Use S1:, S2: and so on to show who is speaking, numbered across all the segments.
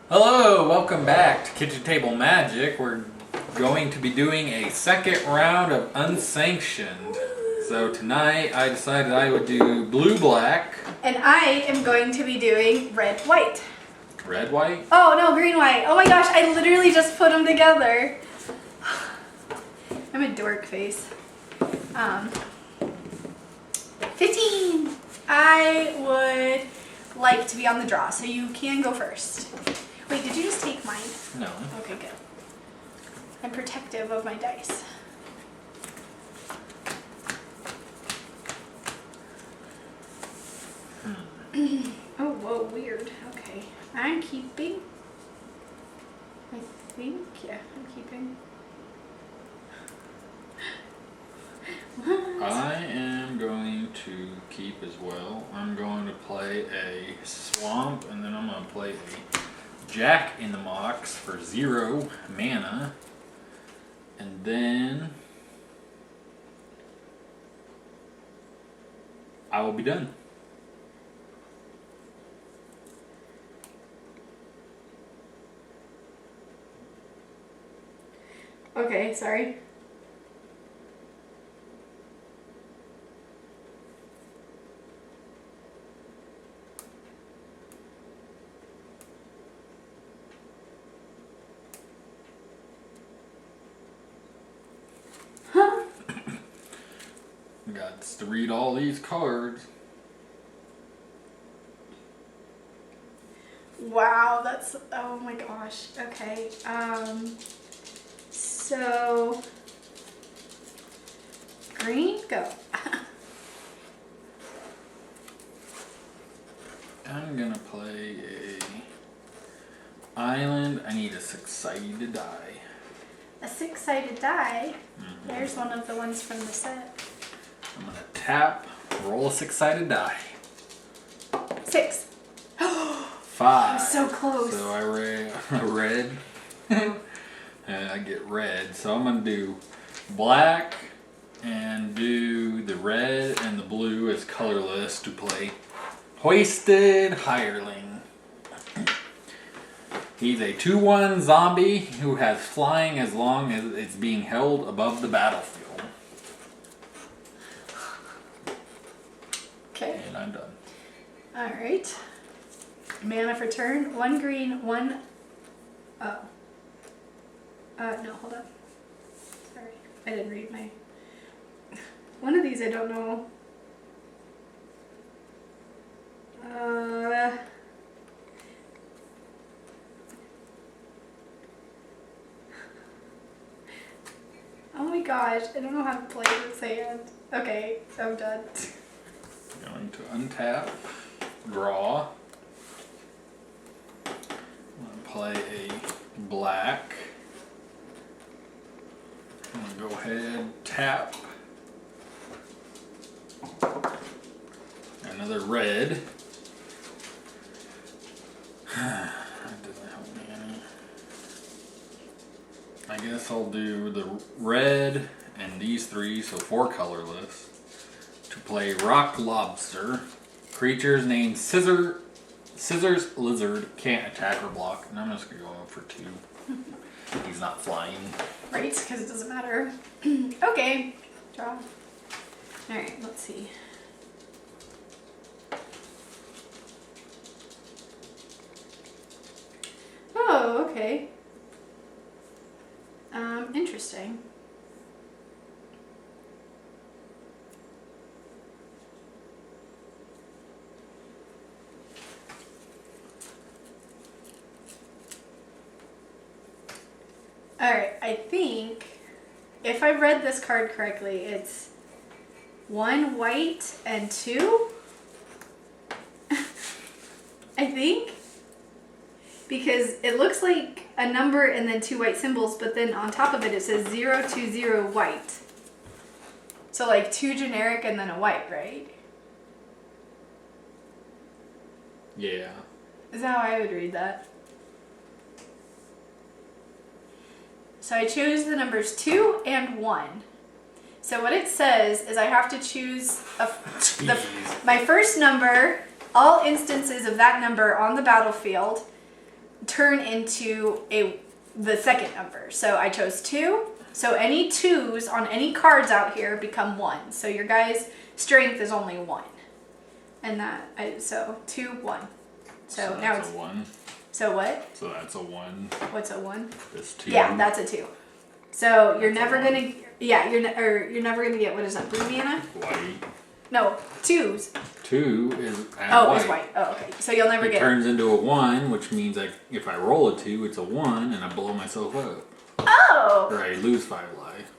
S1: Hello, welcome back to Kitchen Table Magic. We're going to be doing a second round of UnSanctioned. So tonight I decided I would do blue-black.
S2: And I am going to be doing red-white.
S1: Red-white?
S2: Oh no, green-white. Oh my gosh, I literally just put them together. I'm a dork face. 15. I would like to be on the draw, so you can go first. Wait, did you just take mine?
S1: No.
S2: Okay, good. I'm protective of my dice. Oh, whoa, weird. Okay. I'm keeping. I think, yeah, I'm keeping. What?
S1: I am going to keep as well. I'm going to play a swamp, and then I'm going to play a Jack in the Box for 0 mana. And then I will be done.
S2: Okay, sorry.
S1: Got to read all these cards.
S2: Wow, that's, oh my gosh. Okay, so, green, go.
S1: I'm gonna play a island. I need a 6-sided die.
S2: A 6-sided die. There's one of the ones from the set.
S1: I'm gonna tap, roll a 6-sided die.
S2: 6.
S1: 5.
S2: So close.
S1: So I read red. And I get red. So I'm gonna do black and do the red and the blue as colorless to play Hoisted Hireling. He's a 2/1 zombie who has flying as long as it's being held above the battlefield.
S2: Okay.
S1: And I'm done.
S2: Alright. Mana for turn. 1 green, 1... Oh. No, hold on. Sorry. I didn't read my... One of these I don't know. Oh my gosh, I don't know how to play this hand. Okay, I'm done.
S1: Going to untap, draw. I'm going to play a black. I'm going to go ahead, tap. Another red. That doesn't help me any. I guess I'll do the red and these 3, so 4 colorless. To play Rock Lobster. Creatures named Scissors Lizard can't attack or block. And I'm just going to go in for 2. He's not flying.
S2: Right, because it doesn't matter. Okay, draw. Alright, let's see. Oh, okay. Interesting. Alright, I think if I read this card correctly, it's 1 white and 2? I think. Because it looks like a number and then 2 white symbols, but then on top of it, it says 020 white. So like 2 generic and then a white, right?
S1: Yeah.
S2: Is that how I would read that? So I chose the numbers 2 and 1. So what it says is I have to choose my first number, all instances of that number on the battlefield, turn into the second number. So I chose 2. So any 2s on any cards out here become 1. So your guys' strength is only 1. And so 2, 1. So now it's
S1: a 1.
S2: So what?
S1: So that's a 1.
S2: What's a 1?
S1: This 2.
S2: Yeah, that's a 2. So you're never gonna. Yeah, you're never gonna get, what is that? Blue mana?
S1: White.
S2: No, 2s.
S1: 2 is
S2: white. It's white. Oh, okay. So you'll never
S1: it
S2: get.
S1: It turns into a 1, which means if I roll a 2, it's a 1, and I blow myself up.
S2: Oh.
S1: Or I lose 5 life.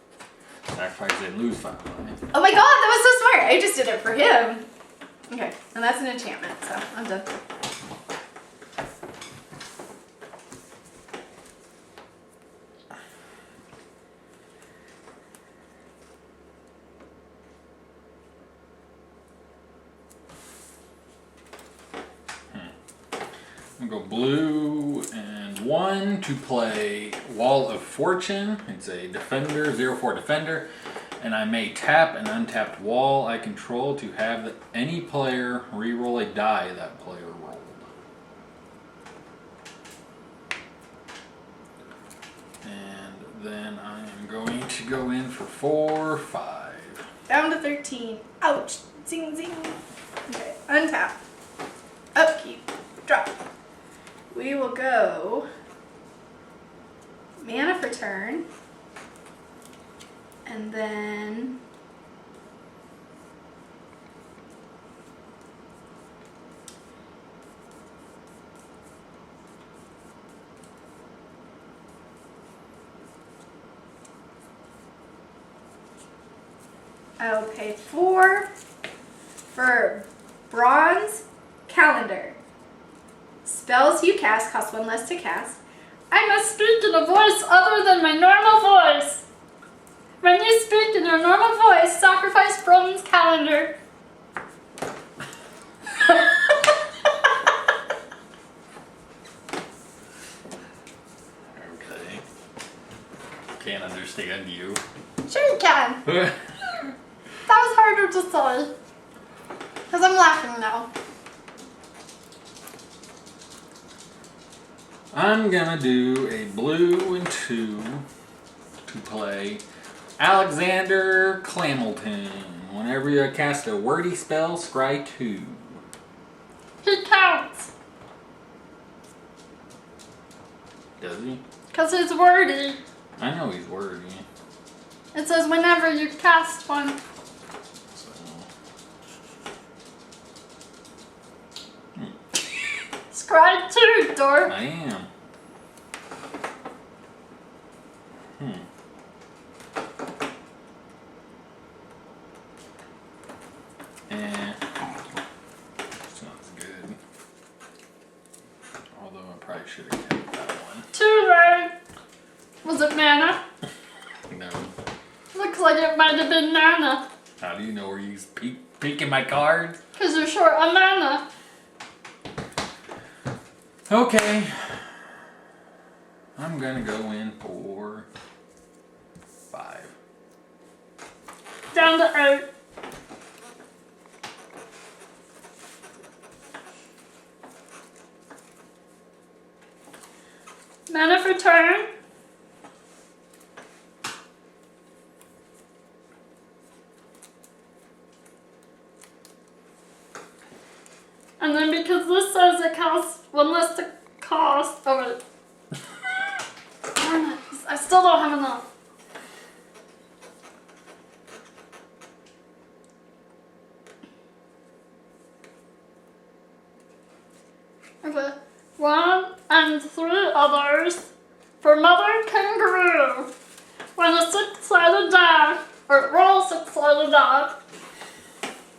S1: Sacrifice and lose 5 life.
S2: Oh my god, that was so smart. I just did it for him. Okay, and that's an enchantment, so I'm done.
S1: I'm gonna go blue and 1 to play Wall of Fortune. It's a defender, 0/4 defender. And I may tap an untapped wall I control to have any player reroll a die that player rolled. And then I am going to go in for 4, 5.
S2: Down to 13. Ouch. Zing, zing. Okay, untap. Upkeep. Drop. We will go mana for turn. And then I'll pay 4 for bronze calendar. Spells you cast cost 1 less to cast. I must speak in a voice other than my normal voice. When you speak in your normal voice, sacrifice bronze calendar.
S1: Okay. Can't understand you.
S2: Sure you can. That was harder to say. Because I'm laughing now.
S1: I'm gonna do a blue and 2 to play Alexander Clamilton. Whenever you cast a wordy spell, scry 2.
S2: He counts.
S1: Does he?
S2: Because he's wordy.
S1: I know he's wordy.
S2: It says whenever you cast one.
S1: So.
S2: Scry 2, dork.
S1: I am. Sounds good. Although I probably should have kept that one.
S2: Too late. Was it mana?
S1: No.
S2: Looks like it might have been mana.
S1: How do you know where you peeking my cards?
S2: Because you're short on mana.
S1: Okay. I'm gonna go in for 5.
S2: Down to 8. Mana for turn. And then because this says it costs 1 less to cost. Oh wait. Darn it. I still don't have enough. Okay. 1 and 3 others for Mother Kangaroo. When a 6-sided die, or roll a 6-sided die.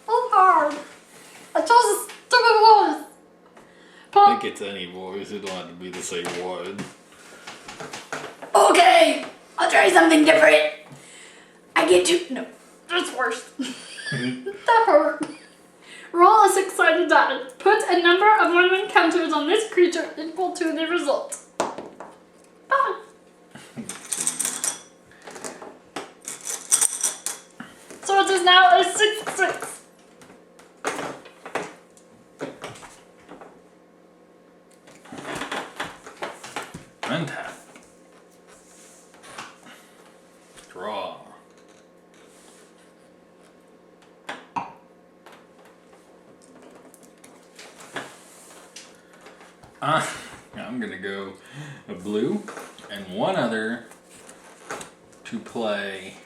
S2: Oh, hard. I chose a stupid voice.
S1: I think it's any voice, it don't have to be the same one.
S2: Okay, I'll try something different. I get to. No, that's worse. That hurt. Roll a 6-sided die. Put a number of 1 encounters on this creature equal to the result. Bye. So it is now a 6/6.
S1: Untap. Draw. I'm gonna go a blue and one other to play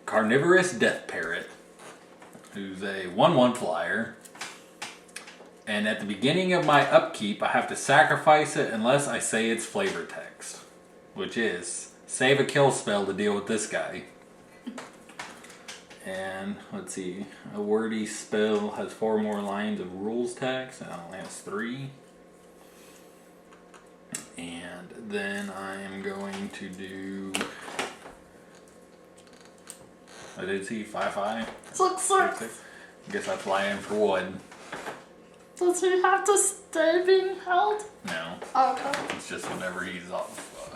S1: Carnivorous Death Parrot, who's a 1/1 flyer. And at the beginning of my upkeep, I have to sacrifice it unless I say its flavor text, which is save a kill spell to deal with this guy. And let's see, a wordy spell has 4 more lines of rules text, and it only has 3. And then I am going to do. I did see 5/5.
S2: 6/6.
S1: I guess I fly in for wood.
S2: Does he have to stay being held?
S1: No,
S2: Oh, okay.
S1: it's just whenever he's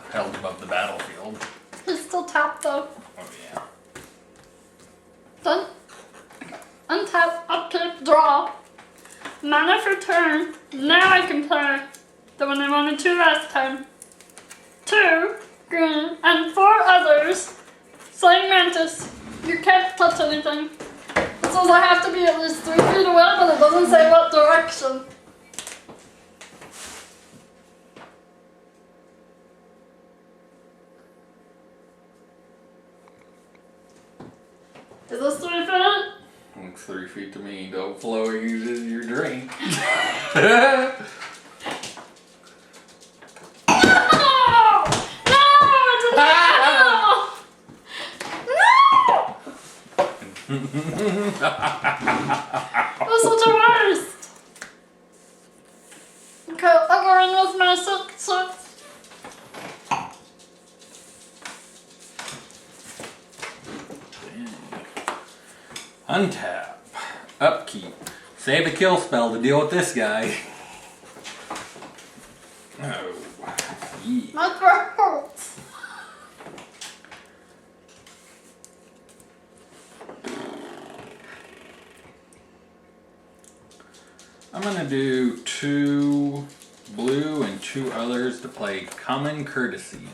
S1: held above the battlefield.
S2: He's still tapped though.
S1: Oh yeah.
S2: Done. Untap, upkeep, draw. Mana for turn. Now I can play the one I wanted to last time. 2 green and 4 others. Slaying Mantis. You can't touch anything. It says I have to be at least 3 feet away, but it doesn't say what direction. Is this 3 feet?
S1: Looks 3 feet to me. Don't flow uses your drink.
S2: That's such a waste. Okay, I'll go in with my 6/6.
S1: Untap. Upkeep. Save a kill spell to deal with this guy. Oh. Yeah.
S2: My throat hurts.
S1: I'm gonna do 2 blue and 2 others to play Common Courtesy.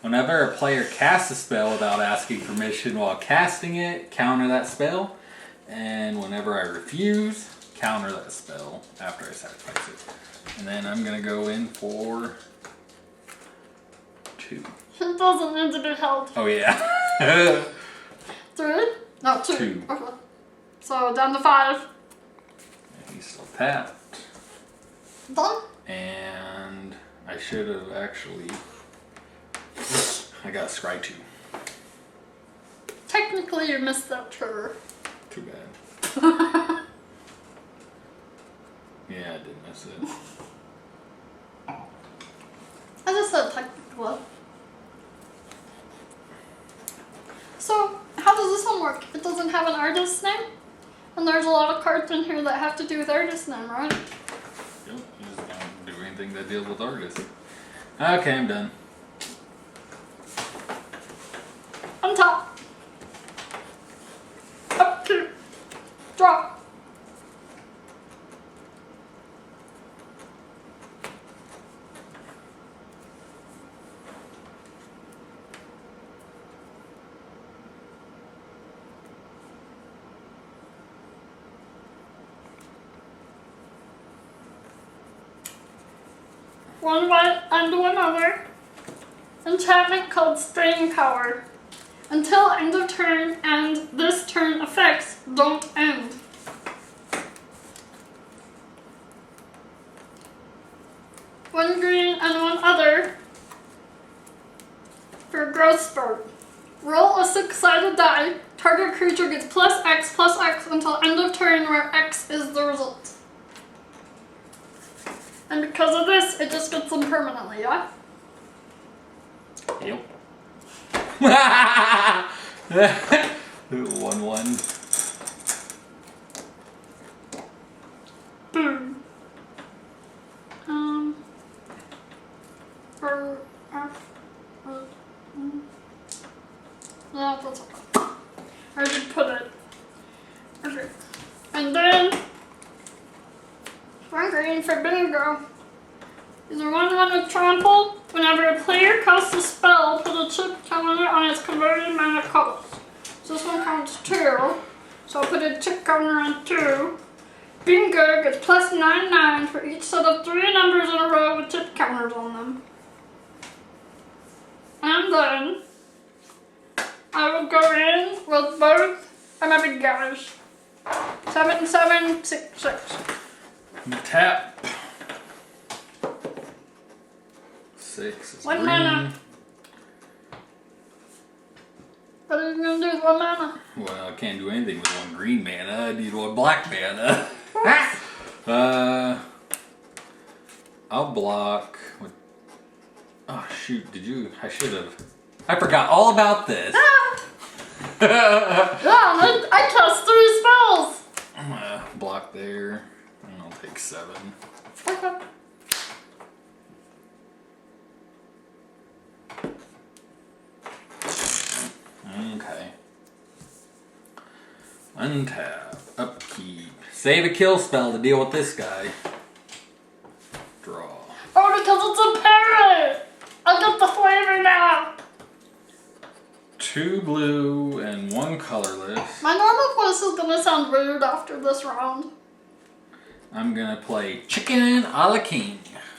S1: Whenever a player casts a spell without asking permission while casting it, counter that spell. And whenever I refuse, counter that spell after I sacrifice it. And then I'm gonna go in for 2.
S2: It doesn't need to be held.
S1: Oh yeah.
S2: 3? No, 2.
S1: 2.
S2: Okay. So down to 5.
S1: He's still tapped.
S2: Done?
S1: And I should have actually. I got scry 2.
S2: Technically, you missed that trigger.
S1: Too bad. Yeah, I did miss it.
S2: I just said technically. So, how does this one work? It doesn't have an artist's name? And there's a lot of cards in here that have to do with artist's name, right?
S1: Yep, you just don't do anything that deals with artists. Okay, I'm done.
S2: On top. Upkeep. Drop. One white and one other. Enchantment called Staying Power. Until end of turn and this turn effects don't end. One green and one other for growth spurt. Roll a 6-sided die. Target creature gets +X until end of turn where X is the result. And because of this, it just gets them permanently, yeah?
S1: Yep. 1/1.
S2: Boom. Yeah, that's okay. I did put it. Okay. And then
S3: green for bingo. Either 1 with trample. Whenever a player casts a spell, put a chip counter on its converted mana cost. So this one counts 2. So I'll put a chip counter on 2. Bingo gets plus 9/9 for each set of 3 numbers in a row with chip counters on them. And then I will go in with both of my big guys. 7, 7, 6, 6.
S1: Tap. 6 is
S3: 1
S1: green.
S3: mana. What are you gonna do with 1 mana?
S1: Well, I can't do anything with 1 green mana. I need 1 black mana. I'll block with. Oh shoot! I should have. I forgot all about this.
S3: Yeah, I cast 3 spells.
S1: I'm gonna block there, and I'll take 7.
S3: Okay.
S1: Okay. Untap. Upkeep. Save a kill spell to deal with this guy. Draw.
S3: Oh, because it's a parrot! I get the flavor now!
S1: 2 blue and 1 colorless.
S3: My normal voice is gonna sound rude after this round.
S1: I'm gonna play Chicken a la King.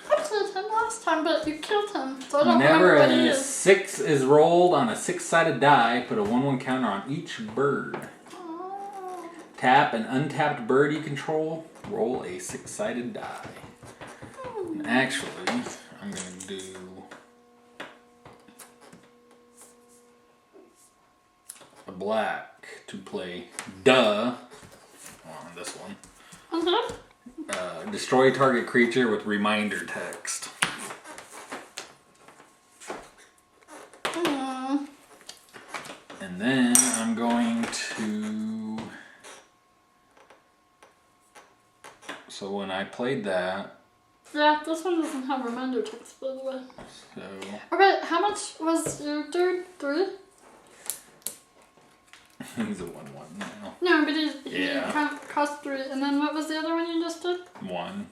S3: I played him last time, but you killed him, so I don't
S1: Whenever
S3: remember what he
S1: a
S3: is.
S1: 6 is rolled on a 6-sided die, put a 1/1 counter on each bird.
S3: Oh.
S1: Tap an untapped bird you control. Roll a 6-sided die. And actually, I'm gonna do a black to play duh on this one. Destroy target creature with reminder text. And then I'm going to. So when I played that.
S3: Yeah, this one doesn't have reminder text, by the way.
S1: So.
S3: Alright, how much was your dude? 3?
S1: He's a 1/1 now.
S3: No, but
S1: Yeah.
S3: he cost 3. And then what was the other one you just did?
S1: 1.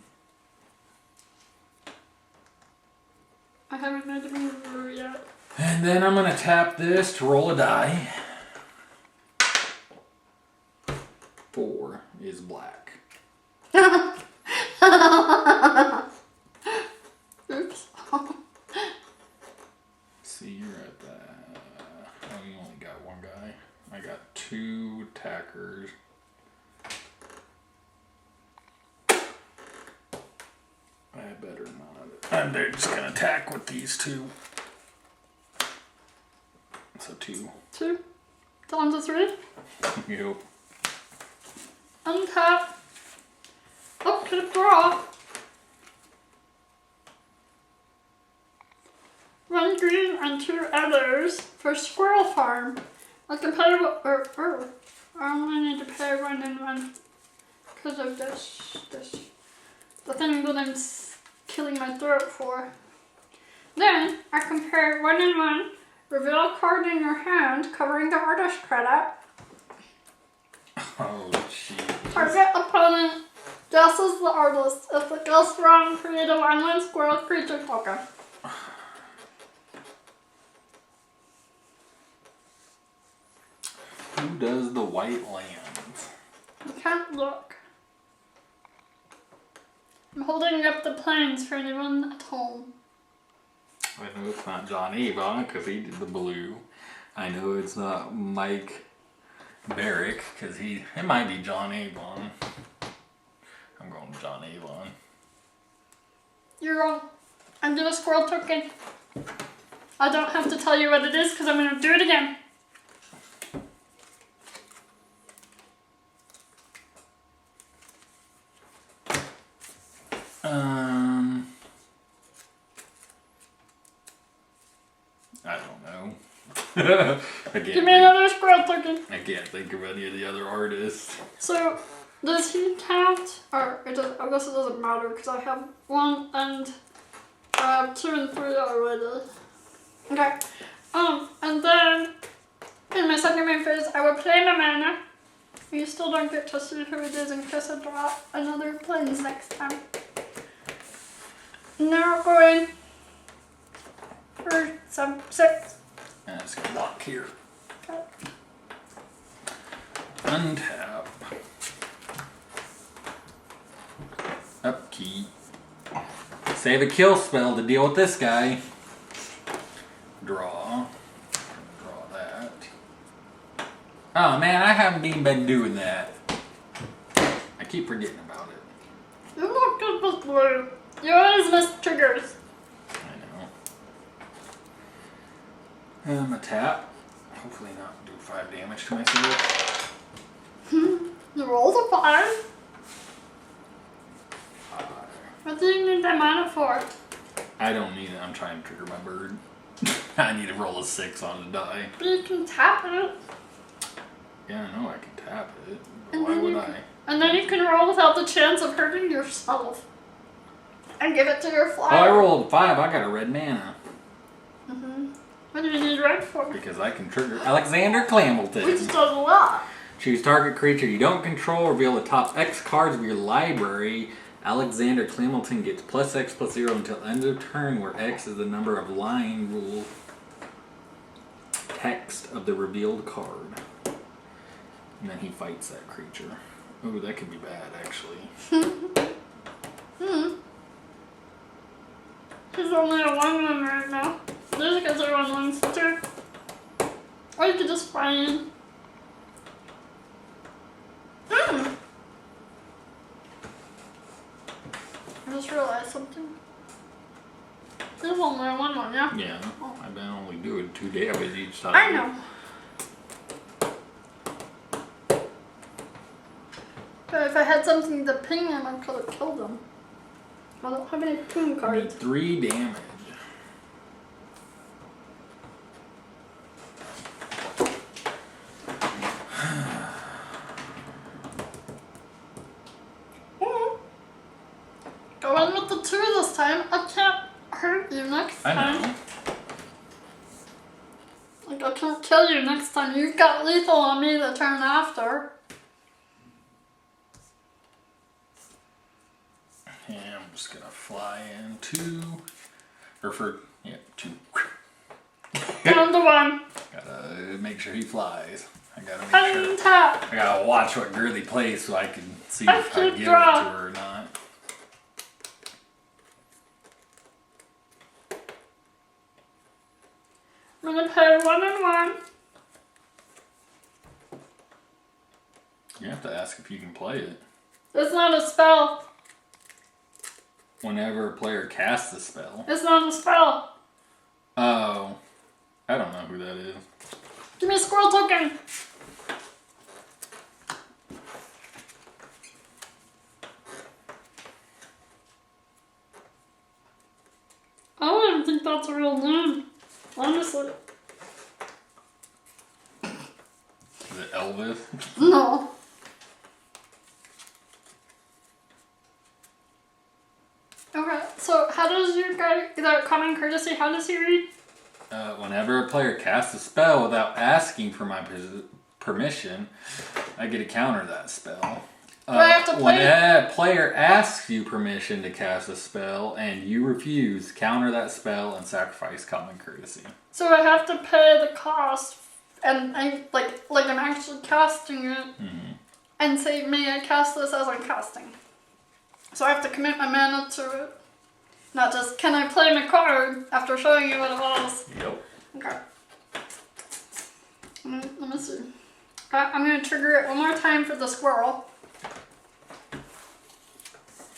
S3: I haven't made a move yet.
S1: And then I'm gonna tap this to roll a die. 4 is black.
S3: Oops.
S1: See, you're at that. Oh, you only got 1 guy. I got 2 attackers. I better not. I'm just gonna attack with these 2. So 2.
S3: 2. Down to 3.
S1: Yep.
S3: Untap. Up to the draw. 1 green and 2 others for Squirrel Farm. I can pay I only need to pay 1 and 1 because of this. The thing that I'm killing my throat for. Then I can pay 1 and 1. Reveal a card in your hand covering the artist credit.
S1: Oh, jeez.
S3: Target opponent guesses the artist. If it goes wrong, create a 1/1 squirrel creature token.
S1: Who does the white lands?
S3: You can't look. I'm holding up the planes for anyone at home.
S1: I know it's not John Avon because he did the blue. I know it's not Mike Barrick because it might be John Avon. I'm going with John Avon.
S3: You're wrong. I'm doing a squirrel token. I don't have to tell you what it is because I'm going to do it again.
S1: I don't know.
S3: Give me another squirrel token.
S1: I can't think of any of the other artists.
S3: So, does he count? Or it does, I guess it doesn't matter because I have 1 and I have 2 and 3 already. Okay. And then in my second main phase, I will play my mana. You still don't get to see who it is in case I draw another planes next time. Now we're going for some 6.
S1: And it's gonna block here.
S3: Okay.
S1: Untap. Upkeep. Save a kill spell to deal with this guy. Draw. Draw that. Oh man, I haven't even been doing that. I keep forgetting about it.
S3: You're not good with blue. You always miss triggers.
S1: I know. A tap. Hopefully not do 5 damage to myself.
S3: You rolled a 5. What do you need that mana for?
S1: I don't need it. I'm trying to trigger my bird. I need to roll a 6 on the die.
S3: But you can tap it.
S1: Yeah, I know I can tap it. But
S3: And
S1: why
S3: then
S1: would
S3: you
S1: I?
S3: And then you can roll without the chance of hurting yourself. And give it to your flyer.
S1: Oh, I rolled 5. I got a red mana.
S3: What do you need red for?
S1: Because I can trigger Alexander Clamilton.
S3: Which does a lot.
S1: Choose target creature you don't control. Reveal the top X cards of your library. Alexander Clamilton gets +X/+0 until end of turn, where X is the number of line rule text of the revealed card. And then he fights that creature. Ooh, that could be bad, actually.
S3: He's only a 1/1 right now. These guys are 1/1s too. Or you could just fly in. I just realized something. This is only a 1/1, yeah?
S1: Yeah, I've been only doing 2 damage each time.
S3: I know. But if I had something to ping him, I could have killed him. I don't have any ping
S1: I need
S3: cards.
S1: 3 damage.
S3: Go in with the 2 this time. I can't hurt you next time.
S1: I know.
S3: Like, I can't kill you next time. You've got lethal on me the turn after.
S1: Yeah, I'm just gonna fly in 2. Or for, yeah, 2.
S3: Down to 1.
S1: Gotta make sure he flies. I gotta make sure.
S3: Untap.
S1: I gotta watch what Girly plays so I can see
S3: I
S1: if I
S3: should
S1: give
S3: draw.
S1: it to her or not.
S3: I'm gonna play 1 and 1.
S1: You have to ask if you can play it.
S3: It's not a spell.
S1: Whenever a player casts a spell.
S3: It's not a spell.
S1: Oh. I don't know who that is.
S3: Give me a squirrel token. I don't even think that's a real name. Honestly.
S1: Is it Elvis?
S3: No. Okay, so how does your guy, the common courtesy, how does he read?
S1: Whenever a player casts a spell without asking for my permission, I get to counter that spell.
S3: Do I have to play?
S1: When a player asks you permission to cast a spell and you refuse, counter that spell and sacrifice common courtesy.
S3: So I have to pay the cost, and I like I'm actually casting it, and say, may I cast this as I'm casting? So I have to commit my mana to it. Not just, can I play my card after showing you what it was?
S1: Yep.
S3: Okay. Let me see. I'm going to trigger it one more time for the squirrel.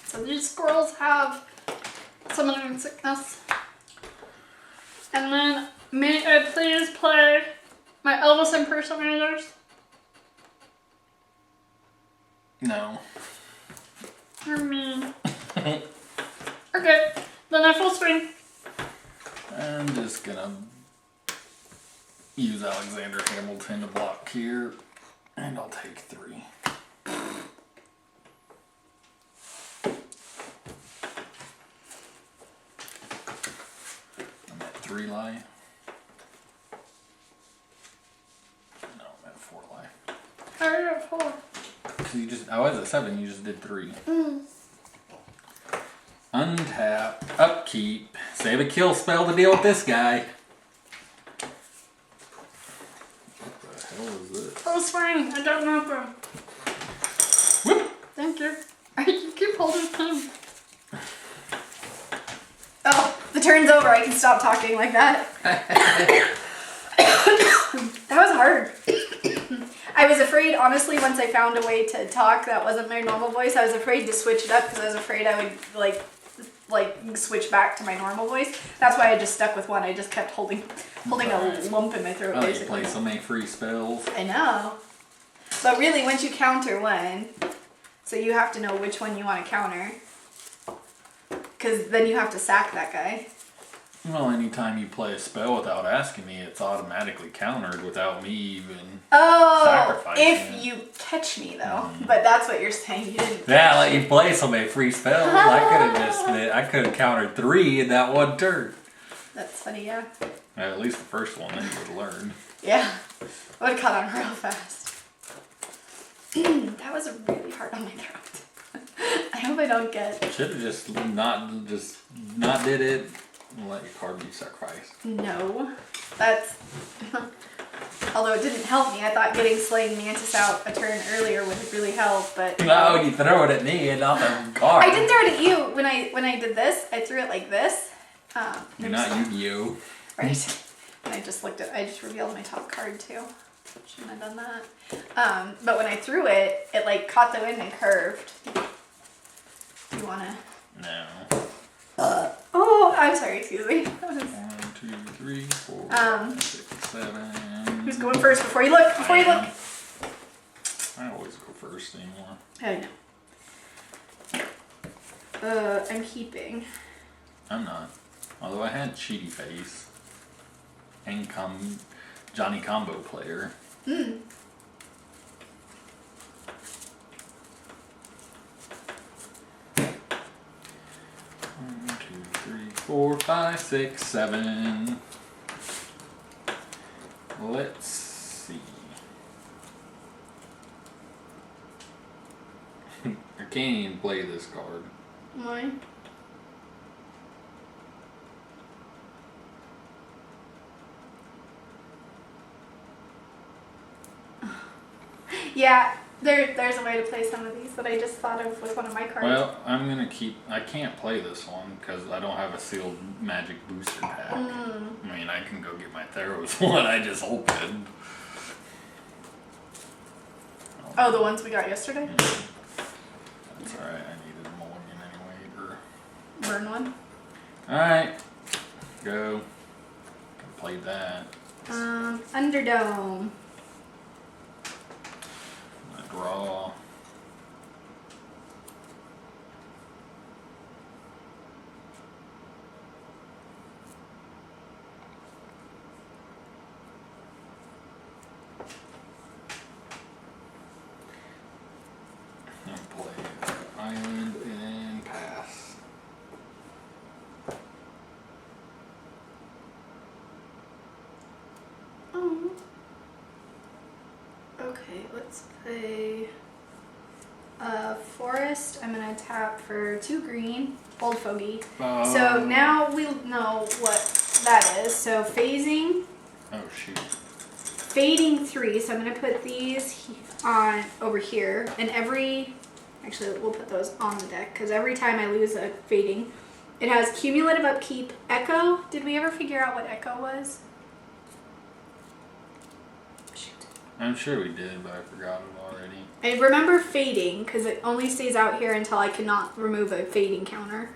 S3: So these squirrels have summoning sickness. And then, may I please play my Elvis impersonators?
S1: No.
S3: You're mean. Okay, then I full swing.
S1: I'm just gonna use Alexander Hamilton to block here, and I'll take 3. I'm at 3 life. No, I'm at 4 life.
S3: I already have 4.
S1: So I was at 7, you just did 3. Untap, upkeep, save a kill spell to deal with this guy. What the hell is this?
S3: Oh, it's fine. I don't know them.
S1: Whoop!
S3: Thank you. You keep holding him.
S2: Oh, the turn's over. I can stop talking like that. That was hard. I was afraid, honestly, once I found a way to talk that wasn't my normal voice, I was afraid to switch it up because I was afraid I would like switch back to my normal voice. That's why I just stuck with one. I just kept holding a lump in my throat.
S1: Oh, you
S2: basically.
S1: play so many free spells.
S2: I know. But really, once you counter one, so you have to know which one you want to counter. Because then you have to sack that guy.
S1: Well, anytime you play a spell without asking me, it's automatically countered without me even sacrificing
S2: if
S1: it.
S2: you catch me though. But that's what you're saying. You didn't.
S1: Yeah, I let you play so many free spells. I could have countered 3 in that one turn.
S2: That's funny, yeah.
S1: At least the first one, then you would have learned.
S2: Yeah. I would have caught on real fast. That was really hard on my throat. I hope I don't get.
S1: Should have just not did it. And let your card be sacrificed.
S2: No, that's. Although it didn't help me, I thought getting Slaying Mantis out a turn earlier would really help, but.
S1: No, you throw it at me and not the card.
S2: I didn't throw it at you when I did this. I threw it like this.
S1: You're not Yu-Gi-Oh.
S2: Right. And I just revealed my top card too. Shouldn't have done that. But when I threw it, it like caught the wind and curved. Do you wanna?
S1: No.
S2: Oh, I'm sorry. Excuse me.
S1: 1, 2, 3, 4, 5, 6, 7.
S2: Who's going first? Before you look. Before you look.
S1: I always go first anymore.
S2: I know. I'm keeping.
S1: I'm not. Although I had Cheaty Face and Johnny Combo Player.
S2: Hmm.
S1: 1, 2, 3, 4, 5, 6, 7. Let's see. I can't even play this card.
S2: Why? Yeah, there's a way to play some of these that I just thought of with one of my cards.
S1: Well, I can't play this one because I don't have a sealed magic booster pack. I mean, I can go get my Theros one I just opened.
S2: Oh, the ones we got yesterday?
S1: That's alright, I needed a mulligan anyway.
S2: Burn one?
S1: Alright, go. Played that.
S2: Underdome.
S1: Draw. And play island and pass.
S2: Oh. Okay, let's play Forest. I'm gonna tap for 2 green, Old Fogey. So now we know what that is. So phasing.
S1: Oh shoot.
S2: Fading 3. So I'm gonna put these on over here, and actually we'll put those on the deck because every time I lose a fading, it has cumulative upkeep. Echo. Did we ever figure out what Echo was?
S1: I'm sure we did, but I forgot it already.
S2: I remember fading because it only stays out here until I cannot remove a fading counter.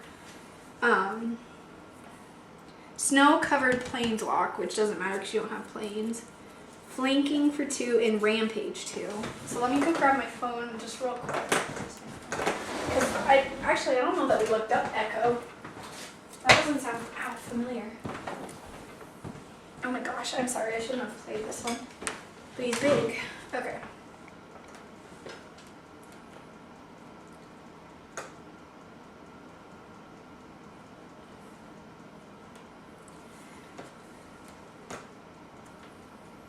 S2: Snow-covered planeswalk, which doesn't matter because you don't have planes. Flanking for 2 and rampage 2. So let me go grab my phone just real quick. Because I don't know that we looked up Echo. That doesn't sound familiar. Oh my gosh, I'm sorry. I shouldn't have played this one. But he's big. Okay.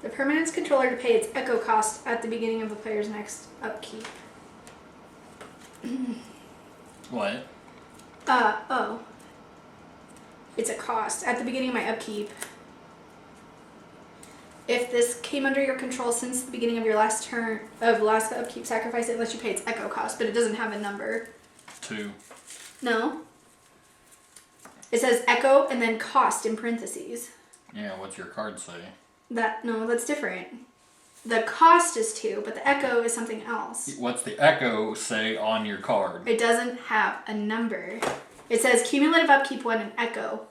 S2: The permanent's controller to pay its echo cost at the beginning of the player's next upkeep.
S1: What?
S2: Oh. It's a cost. At the beginning of my upkeep, if this came under your control since the beginning of your last turn of last upkeep, sacrifice it unless you pay its echo cost, but it doesn't have a number.
S1: 2.
S2: No. It says echo and then cost in parentheses.
S1: Yeah, what's your card say?
S2: That's different. The cost is 2, but the echo is something else.
S1: What's the echo say on your card?
S2: It doesn't have a number. It says cumulative upkeep 1 and echo.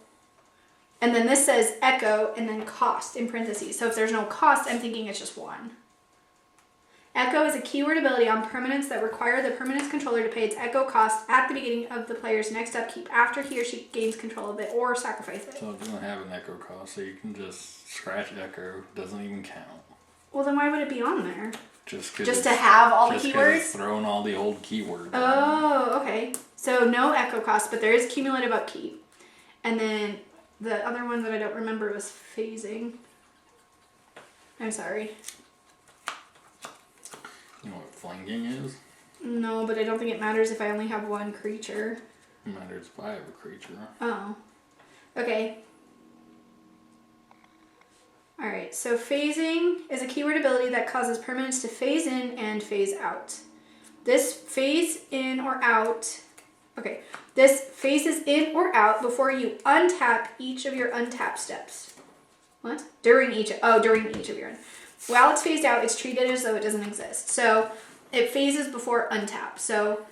S2: And then this says echo and then cost in parentheses. So if there's no cost, I'm thinking it's just 1. Echo is a keyword ability on permanents that require the permanent's controller to pay its echo cost at the beginning of the player's next upkeep after he or she gains control of it or sacrifice it.
S1: So it doesn't have an echo cost, so you can just scratch echo. Doesn't even count.
S2: Well, then why would it be on there?
S1: Just
S2: to have all the
S1: just 'cause
S2: keywords?
S1: It's throwing all the old keywords.
S2: Oh, okay. So no echo cost, but there is cumulative upkeep. And then the other one that I don't remember was phasing. I'm sorry.
S1: You know what flanking is?
S2: No, but I don't think it matters if I only have one creature.
S1: It matters if I have a creature.
S2: Oh. Okay. Alright, so phasing is a keyword ability that causes permanents to phase in and phase out. This phase in or out... Okay, this phases in or out before you untap each of your untap steps. What? During each of your... While it's phased out, it's treated as though it doesn't exist. So it phases before untap. So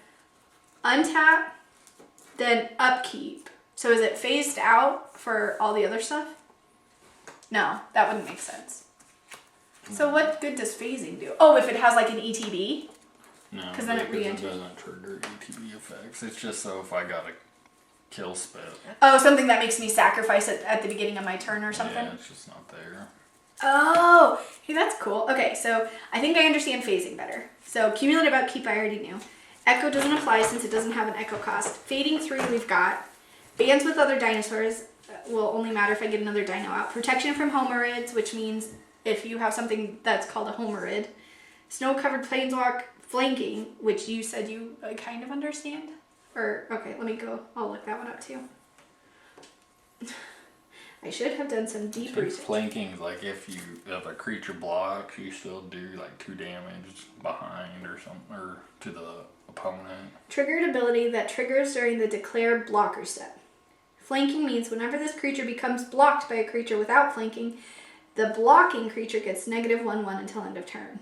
S2: untap, then upkeep. So is it phased out for all the other stuff? No, that wouldn't make sense. So what good does phasing do? Oh, if it has like an ETB?
S1: No,
S2: because then it
S1: doesn't trigger ETB effects. It's just so if I got a kill spell.
S2: Oh, something that makes me sacrifice it at the beginning of my turn or something?
S1: Yeah, it's just not there.
S2: Oh, hey, that's cool. Okay, so I think I understand phasing better. So cumulative upkeep I already knew. Echo doesn't apply since it doesn't have an echo cost. Fading 3 we've got. Bands with other dinosaurs will only matter if I get another dino out. Protection from homerids, which means if you have something that's called a homerid. Snow-covered planeswalk flanking, which you said you kind of understand. Or, okay, let me go. I'll look that one up too. I should have done some deep research.
S1: Flanking is like if a creature blocks, you still do like 2 damage behind or something, or to the opponent.
S2: Triggered ability that triggers during the declare blocker step. Flanking means whenever this creature becomes blocked by a creature without flanking, the blocking creature gets -1/1 until end of turn.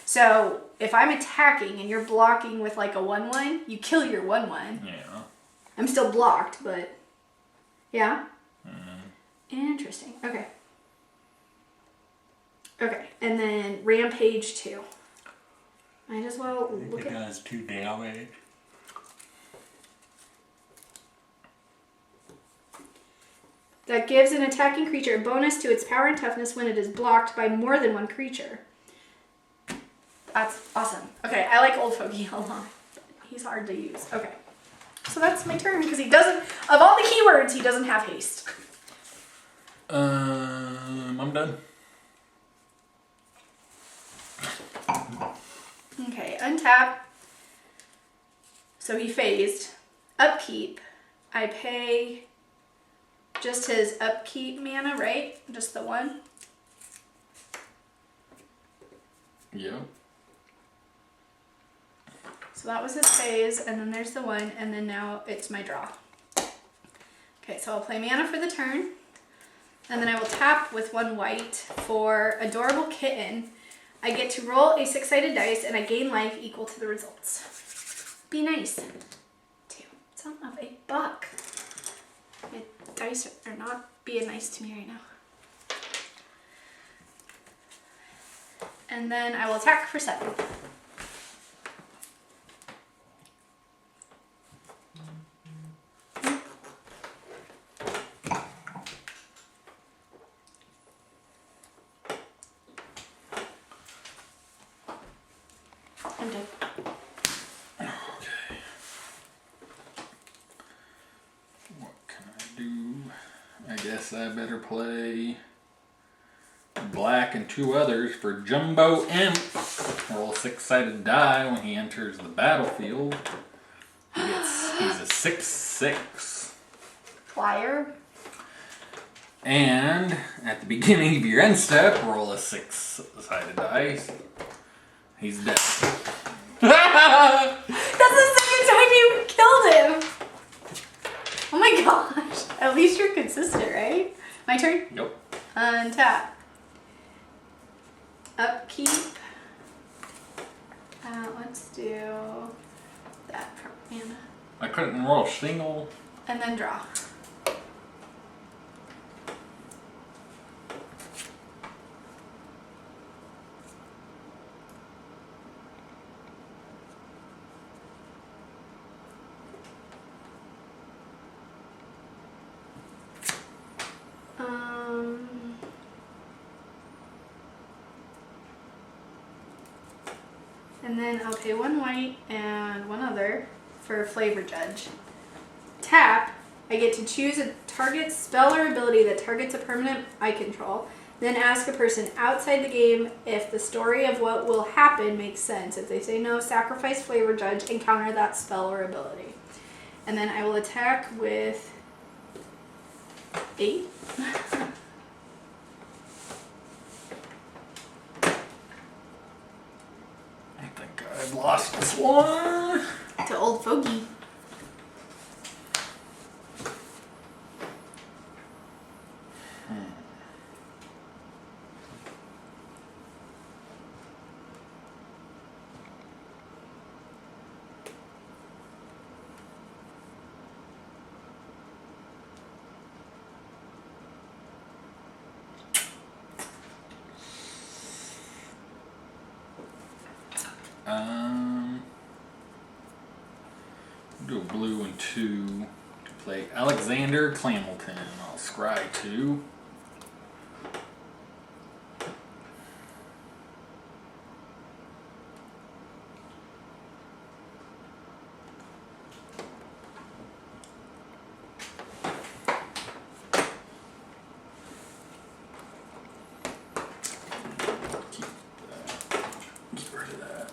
S2: So if I'm attacking and you're blocking with like a 1/1, you kill your 1/1.
S1: Yeah.
S2: I'm still blocked, but yeah. Interesting. Okay. Okay, and then Rampage 2. Might as well look at...
S1: It does 2 damage.
S2: That gives an attacking creature a bonus to its power and toughness when it is blocked by more than one creature. That's awesome. Okay, I like Old Fogey a lot. He's hard to use. Okay. So that's my turn, because he doesn't... Of all the keywords, he doesn't have haste.
S1: I'm done.
S2: Okay, untap. So he phased. Upkeep. I pay just his upkeep mana, right? Just the one?
S1: Yeah.
S2: So that was his phase, and then there's the one, and then now it's my draw. Okay, so I'll play mana for the turn. And then I will tap with 1 white for Adorable Kitten. I get to roll a 6-sided dice and I gain life equal to the results. Be nice. 2. Son of a buck. My dice are not being nice to me right now. And then I will attack for 7. I'm done.
S1: Okay. What can I do? I guess I better play black and 2 others for Jumbo Imp. Roll a 6-sided die when he enters the battlefield. He's a 6/6.
S3: Flyer.
S1: And at the beginning of your end step, roll a 6-sided dice. He's dead.
S2: That's the second time you killed him! Oh my gosh. At least you're consistent, right? My turn?
S1: Yep.
S2: Untap. Upkeep. Let's do that from mana.
S1: I couldn't roll a single.
S2: And then draw. And then I'll pay 1 white and 1 other for Flavor Judge. Tap, I get to choose a target spell or ability that targets a permanent I control. Then ask a person outside the game if the story of what will happen makes sense. If they say no, sacrifice Flavor Judge and counter that spell or ability. And then I will attack with 8.
S1: I've lost this one.
S2: To Old Fogey.
S1: Do a blue and 2 to play Alexander Clamilton. I'll scry 2. Get rid of that.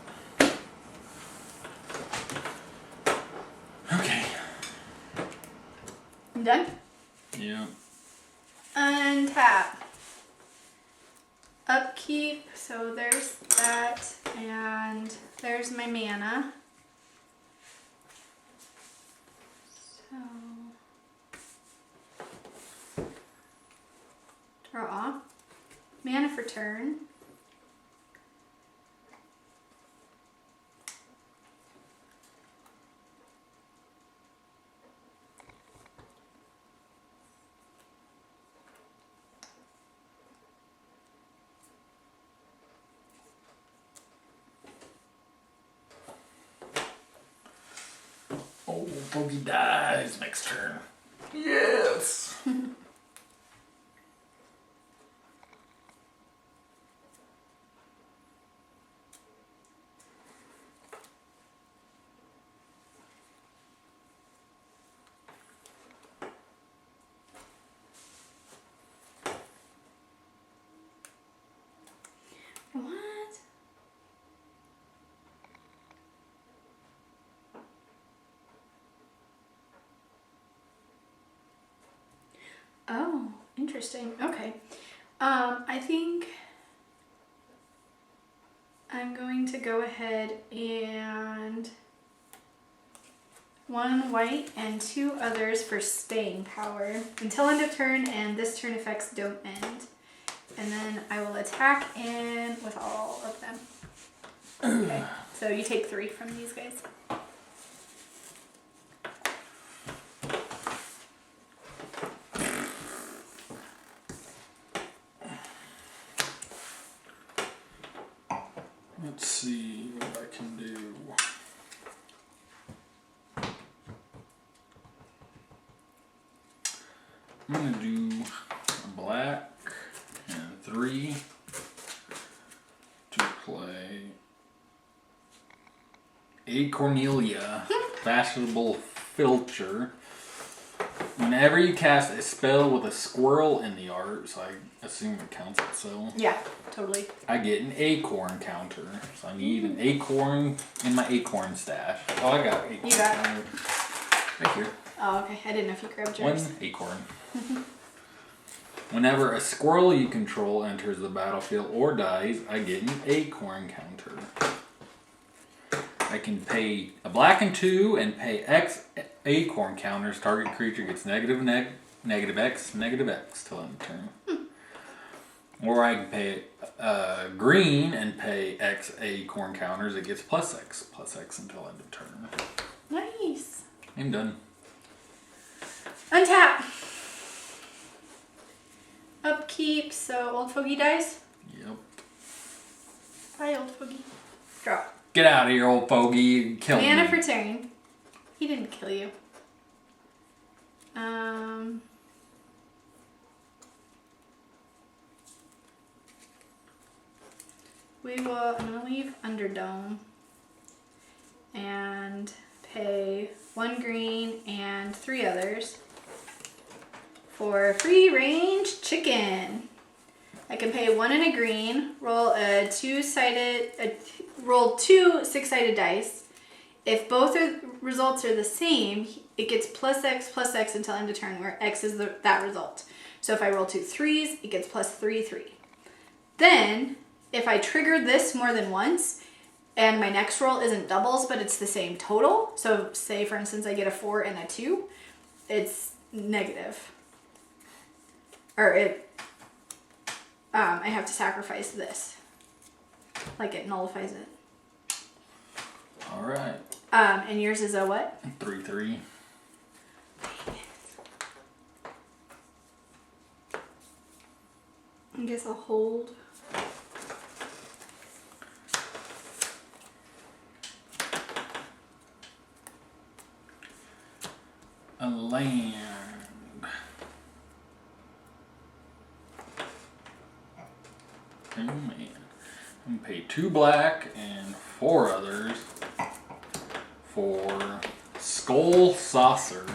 S1: Okay.
S2: I'm done?
S1: Yeah.
S2: Untap. Upkeep, so there's that, and there's my mana. So, draw. Mana for turn.
S1: Oh, Bogey dies next turn. Yes!
S2: What? Oh, interesting. Okay. I think I'm going to go ahead and 1 white and 2 others for staying power until end of turn, and this turn effects don't end. And then I will attack in with all of them. Okay, so you take 3 from these guys.
S1: Let's see what I can do. I'm gonna do a black and 3 to play A Cornelia, Fashionable Filcher. Whenever you cast a spell with a squirrel in the art, so I assume it counts it, so
S2: Yeah, totally.
S1: I get an acorn counter. So I need an acorn in my acorn stash. Oh, I got acorn.
S2: You got it.
S1: counter. Right here.
S2: Oh, okay. I didn't know if you grabbed
S1: One
S2: yours.
S1: acorn. Whenever a squirrel you control enters the battlefield or dies, I get an acorn counter. I can pay a black and 2 and pay X acorn counters. Target creature gets negative X till end of turn. Or I can pay green and pay X acorn counters. It gets plus X until end of turn.
S2: Nice.
S1: I'm done.
S2: Untap. Upkeep, so Old Fogey dies.
S1: Yep.
S2: Bye, Old Fogey. Draw.
S1: Get out of here, old fogey. You killed me.
S2: Mana for turn. He didn't kill you. I'm gonna leave Underdome and pay 1 green and 3 others for free range chicken. I can pay 1 and a green, roll a roll 2 6-sided dice. If both results are the same, it gets plus X until end of turn, where X is that result. So if I roll 2 3s, it gets plus 3. Then, if I trigger this more than once, and my next roll isn't doubles, but it's the same total, so say for instance I get a 4 and a 2, it's negative. Or I have to sacrifice this. Like it nullifies it.
S1: Alright.
S2: And yours is a what?
S1: 3/3.
S2: I guess I'll hold.
S1: A land. Oh man. I'm gonna pay 2 black and 4 others for Skull Saucer.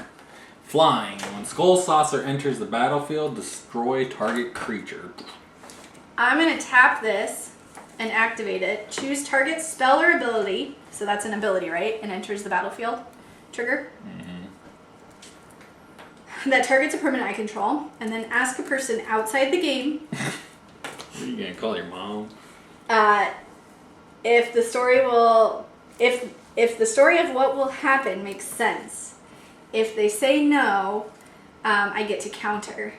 S1: Flying. When Skull Saucer enters the battlefield, destroy target creature.
S2: I'm gonna tap this and activate it. Choose target spell or ability. So that's an ability, right? And enters the battlefield. Trigger. That targets a permanent I control. And then ask a person outside the game.
S1: What are you gonna call your mom?
S2: If the story of what will happen makes sense. If they say no, I get to counter.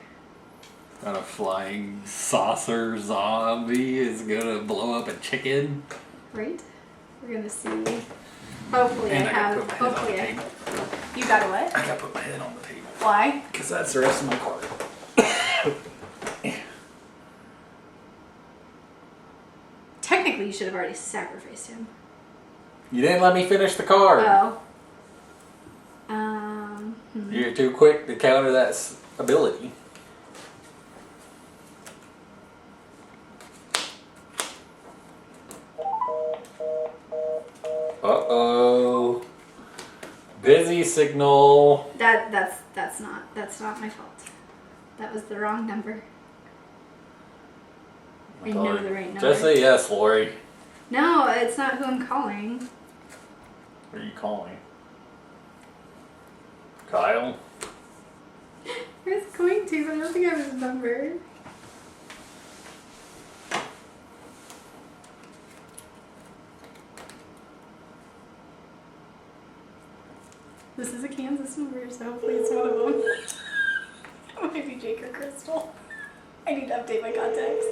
S1: Got a flying saucer zombie is gonna blow up a chicken.
S2: Right? We're gonna see. Hopefully
S1: And
S2: I
S1: I gotta
S2: have.
S1: put my head on the
S2: Hopefully
S1: table.
S2: You got a what?
S1: I gotta put my head on the table.
S2: Why?
S1: Because that's the rest of my card.
S2: Technically, you should have already sacrificed him.
S1: You didn't let me finish the card.
S2: Oh.
S1: You're too quick to counter that ability. Uh-oh. Busy signal.
S2: That's not my fault. That was the wrong number. I know the right number.
S1: Just say yes, Lori.
S2: No, it's not who I'm calling.
S1: What are you calling? Kyle?
S2: I was going to, but I don't think I have his number. This is a Kansas number, so hopefully it's one of them. It might be Jake or Crystal. I need to update my contacts.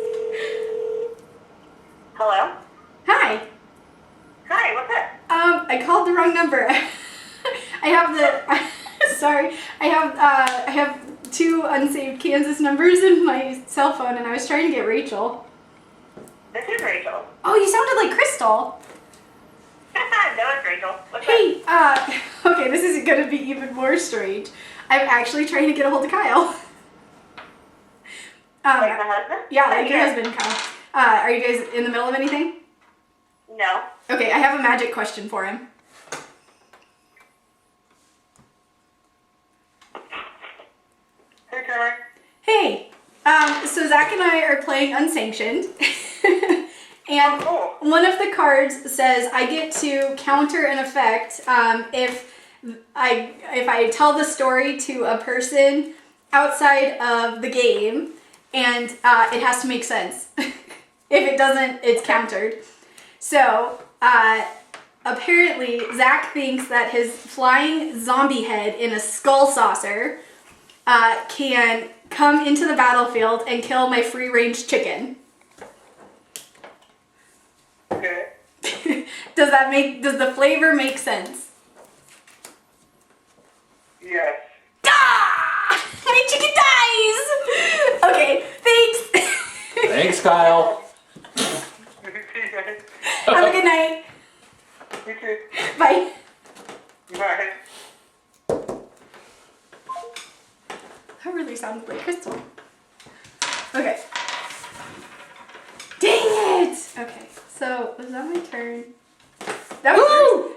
S4: Hello?
S2: Hi.
S4: Hi, what's up?
S2: I called the wrong number. I have sorry. I have 2 unsaved Kansas numbers in my cell phone, and I was trying to get Rachel.
S4: This is Rachel.
S2: Oh, you sounded like Crystal.
S4: No, it's Rachel. What's up?
S2: Hey, okay, this is gonna be even more strange. I'm actually trying to get a hold of Kyle.
S4: Like my husband?
S2: Yeah, like your husband, Kyle. Are you guys in the middle of anything?
S4: No.
S2: Okay, I have a magic question for him.
S4: Hey, Trevor.
S2: Hey, so Zach and I are playing UnSanctioned. And one of the cards says I get to counter an effect if if I tell the story to a person outside of the game, and it has to make sense. If it doesn't, it's countered. So apparently, Zach thinks that his flying zombie head in a skull saucer can come into the battlefield and kill my free-range chicken.
S4: Okay.
S2: Does the flavor make sense?
S4: Yes.
S2: Ah! My chicken dies! Okay, thanks.
S1: Thanks, Kyle.
S2: Have a good night.
S4: You too.
S2: Bye.
S4: Bye.
S2: That really sounded like Crystal. Okay. Dang it! Okay, so was that my turn? That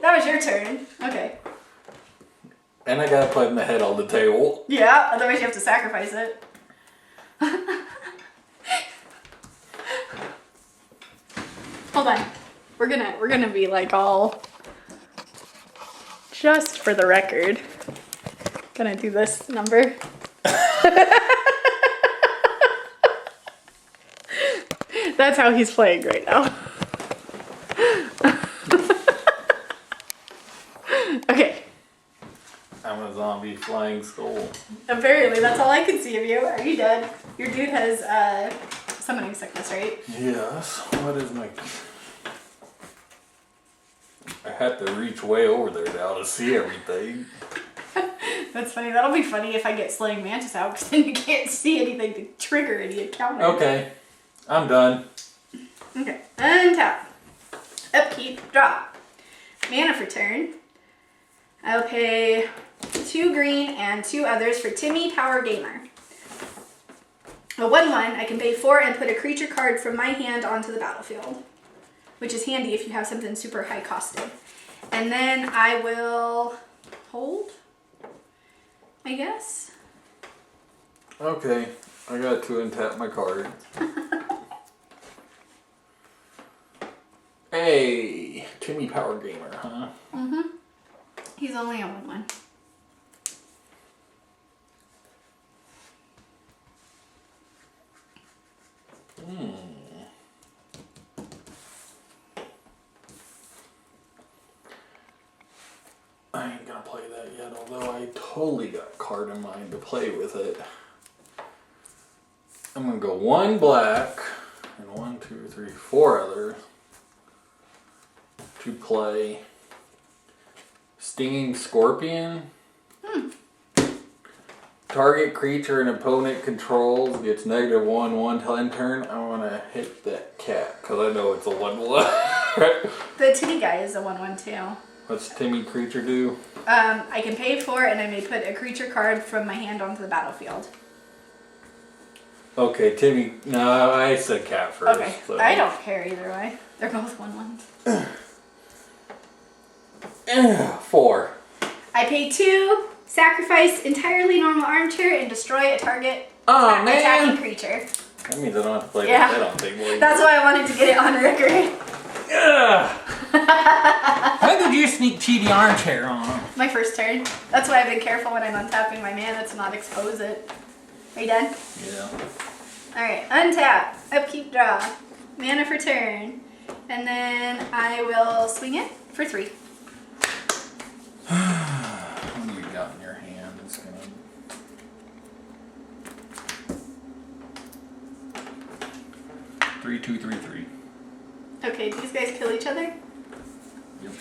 S2: was your turn. Okay.
S1: And I gotta put my head on the table.
S2: Yeah, otherwise you have to sacrifice it. Hold on. We're gonna be like all just for the record. Gonna do this number. That's how he's playing right now. Okay.
S1: I'm a zombie flying skull.
S2: Apparently, that's all I can see of you. Are you dead? Your dude has summoning sickness, right?
S1: Yes. What is my... I had to reach way over there now to see everything.
S2: That's funny. That'll be funny if I get Slaying Mantis out, because then you can't see anything to trigger any encounter.
S1: Okay. I'm done.
S2: Okay. Untap. Upkeep. Draw. Mana for turn. I'll pay 2 green and 2 others for Timmy Power Gamer. A 1/1, I can pay 4 and put a creature card from my hand onto the battlefield, which is handy if you have something super high costed. And then I will hold, I guess.
S1: Okay. I got to untap my card. Hey, Timmy Power Gamer, huh?
S2: Mm-hmm. He's only a 1/1.
S1: I ain't gonna play that yet, although I totally got a card in mind to play with it. I'm gonna go 1 black and 1, 2, 3, 4 others to play Stinging Scorpion. Target creature an opponent controls gets -1/1 till end turn. I wanna hit that cat because I know it's a 1/1.
S2: The Timmy guy is a 1/1 too.
S1: What's Timmy creature do?
S2: I can pay 4 and I may put a creature card from my hand onto the battlefield.
S1: Okay, Timmy. No, I said cat first.
S2: Okay,
S1: So.
S2: I don't care either way. They're both 1/1s.
S1: 4.
S2: I pay 2, sacrifice entirely normal armchair, and destroy a target attacking creature.
S1: That means I don't have to play
S2: Yeah.
S1: that on table.
S2: That's why I wanted to get it on record.
S1: How did you sneak cheaty armchair on?
S2: My first turn. That's why I've been careful when I'm untapping my mana to not expose it. Are you done?
S1: Yeah.
S2: Alright, untap, upkeep, draw, mana for turn, and then I will swing it for 3.
S1: What do you got in your hand? It's gonna... Three, 2, 3, 3.
S2: Okay, these guys kill each other?
S1: Yep.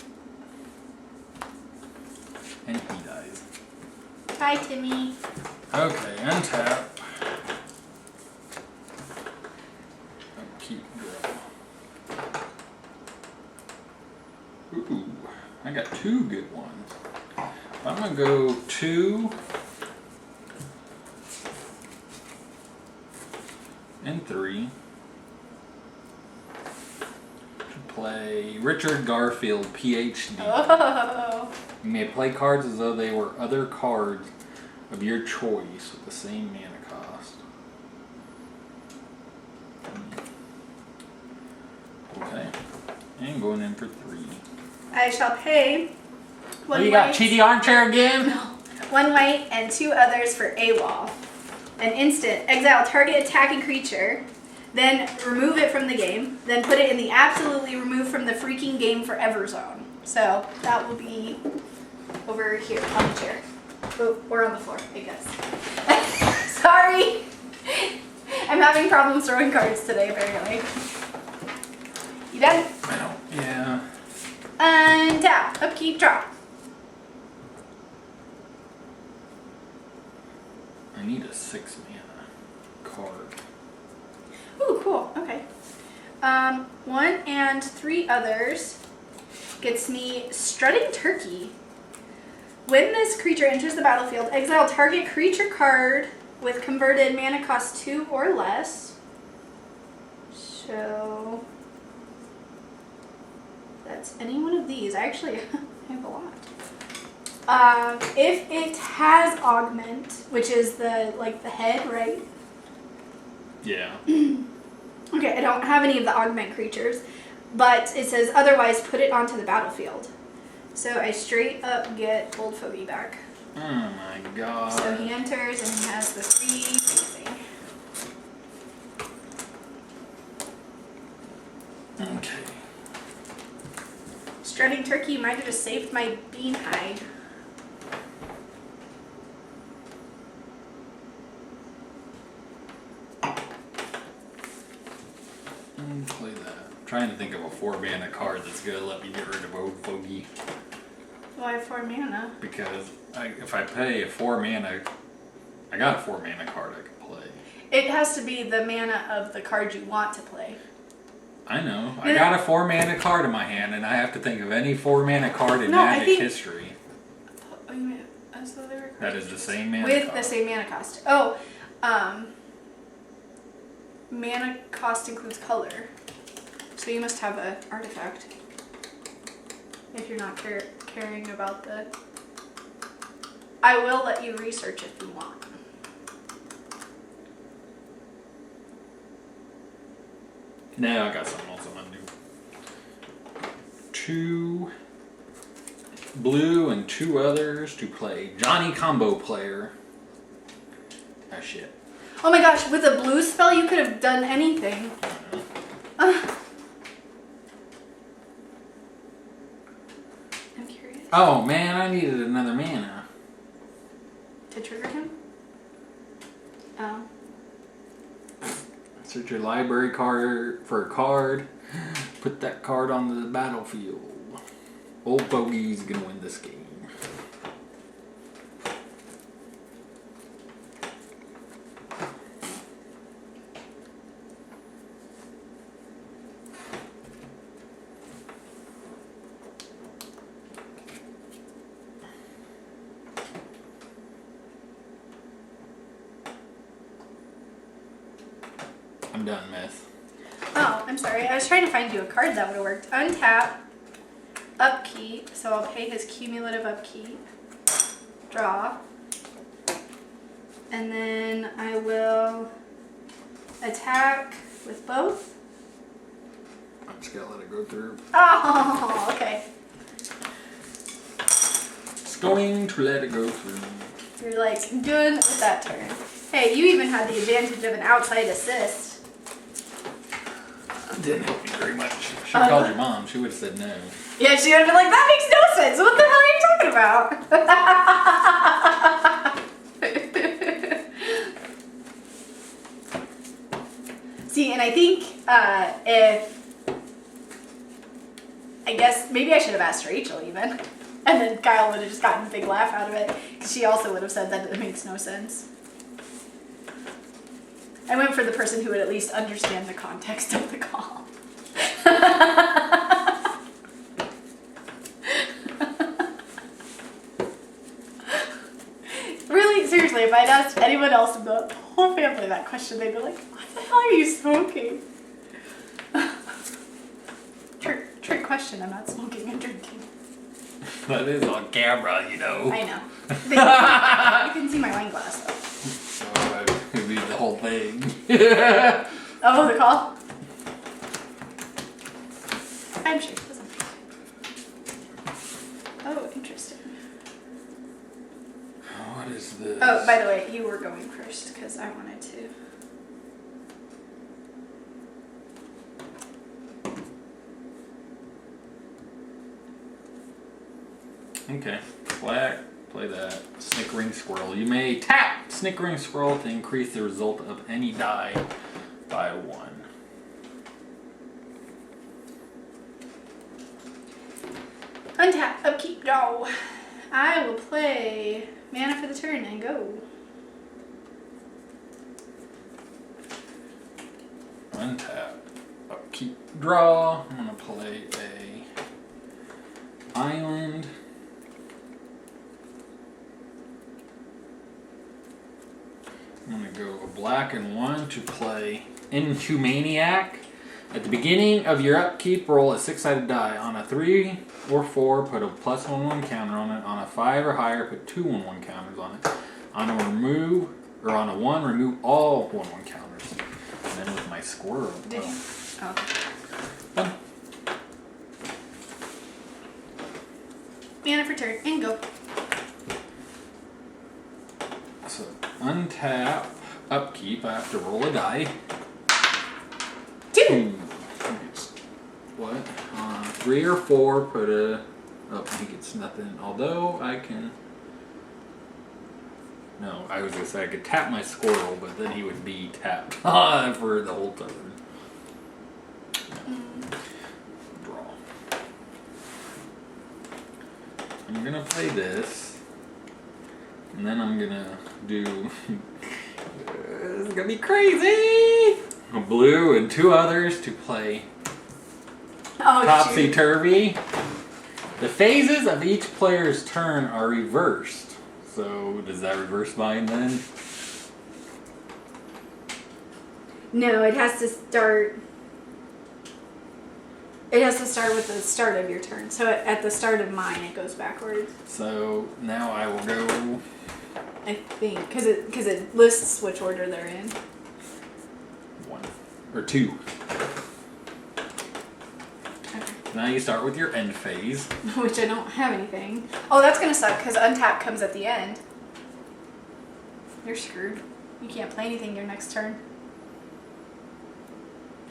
S1: And he dies.
S2: Hi, Timmy.
S1: Okay, untap. Keep draw. Ooh, I got 2 good ones. I'm gonna go 2 and 3 to play Richard Garfield, PhD.
S2: Oh.
S1: You may play cards as though they were other cards of your choice with the same mana cost. Okay. And going in for 3.
S2: I shall pay
S1: What do you got? Cheaty armchair again?
S2: No. 1 white and 2 others for AWOL. An instant. Exile target attacking creature. Then remove it from the game. Then put it in the absolutely remove from the freaking game forever zone. So that will be over here on the chair. Oh, or on the floor, I guess. Sorry. I'm having problems throwing cards today, apparently. You done?
S1: I don't. Yeah.
S2: Untap. Upkeep. Draw.
S1: I need a 6 mana card.
S2: Ooh, cool. Okay. 1 and 3 others gets me Strutting Turkey. When this creature enters the battlefield, exile target creature card with converted mana cost 2 or less. So that's any one of these. I actually have a lot. If it has augment, which is the head, right?
S1: Yeah.
S2: Okay, I don't have any of the augment creatures, but it says otherwise put it onto the battlefield. So I straight up get Old Fogey back.
S1: Oh my god.
S2: So he enters and he has the 3 facing.
S1: Okay.
S2: Strutting Turkey might have just saved my bean hide.
S1: Play that. I'm trying to think of a 4 mana card that's gonna let me get rid of Old Fogey.
S2: Why 4 mana?
S1: Because if I pay a 4 mana, I got a 4 mana card I can play.
S2: It has to be the mana of the card you want to play.
S1: I know. I got a 4 mana card in my hand, and I have to think of any 4 mana card in Magic history.
S2: Oh, you mean, so they were
S1: That is the same mana
S2: with
S1: cost.
S2: the same mana cost. Oh, mana cost includes color. So you must have an artifact. If you're not caring about the... I will let you research if you want.
S1: No, I got something else I'm gonna do. 2 blue and 2 others to play Johnny Combo Player. Ah, shit.
S2: Oh my gosh, with a blue spell you could have done anything. I'm curious.
S1: Oh man, I needed another mana.
S2: To trigger him? Oh.
S1: Search your library card for a card. Put that card on the battlefield. Old Bogey's gonna win this game. I'm done, Myth.
S2: Oh, I'm sorry. I was trying to find you a card that would have worked. Untap. Upkeep. So I'll pay his cumulative upkeep. Draw. And then I will attack with both.
S1: I'm just gonna let it go through.
S2: Oh, okay.
S1: Just going to let it go through.
S2: You're like good with that turn. Hey, you even had the advantage of an outside assist.
S1: Didn't help me very much. Should have called your mom. She would have said no.
S2: Yeah, she would have been like, that makes no sense. What the hell are you talking about? See, and I think I guess maybe I should have asked Rachel even. And then Kyle would have just gotten a big laugh out of it. Because she also would have said that it makes no sense. I went for the person who would at least understand the context of the call. Really, seriously, if I'd asked anyone else in the whole family that question, they'd be like, what the hell are you smoking? Trick question, I'm not smoking and drinking.
S1: That is on camera, you know.
S2: I know. You can see my wine glass though.
S1: So it would be the whole thing.
S2: Oh, the call? I'm sure it doesn't. Oh, interesting.
S1: is this?
S2: Oh, by the way, you were going first because I wanted to.
S1: Okay, black, play that. Snickering Squirrel. You may tap Snickering Squirrel to increase the result of any die by 1.
S2: Untap, upkeep, draw. I will play mana for the turn and go.
S1: Untap, upkeep, draw. I'm gonna play a island. I'm gonna go a black and 1 to play Inhumaniac. At the beginning of your upkeep, roll a 6-sided die. On a 3 or 4, put a +1/1 counter on it. On a 5 or higher, put 2 1/1 counters on it. On a 1, remove all 1/1 counters. And then with my squirrel.
S2: Did you? Oh.
S1: Done.
S2: Mana for turn and go.
S1: So untap, upkeep. I have to roll a die.
S2: 2.
S1: What? 3 or 4, put a. Oh, he gets nothing. Although I can. No, I was gonna say I could tap my squirrel, but then he would be tapped for the whole turn. Draw. I'm gonna play this, and then I'm gonna do. This is gonna be crazy. A blue and 2 others to play
S2: Oh,
S1: Topsy
S2: shoot.
S1: Turvy. The phases of each player's turn are reversed. So does that reverse mine then?
S2: No, it has to start. It has to start with the start of your turn. So at the start of mine, it goes backwards.
S1: So now I will go.
S2: I think because it lists which order they're in.
S1: 1 or 2.
S2: Okay.
S1: Now you start with your end phase.
S2: Which I don't have anything. Oh, that's gonna suck because untap comes at the end. You're screwed. You can't play anything your next turn.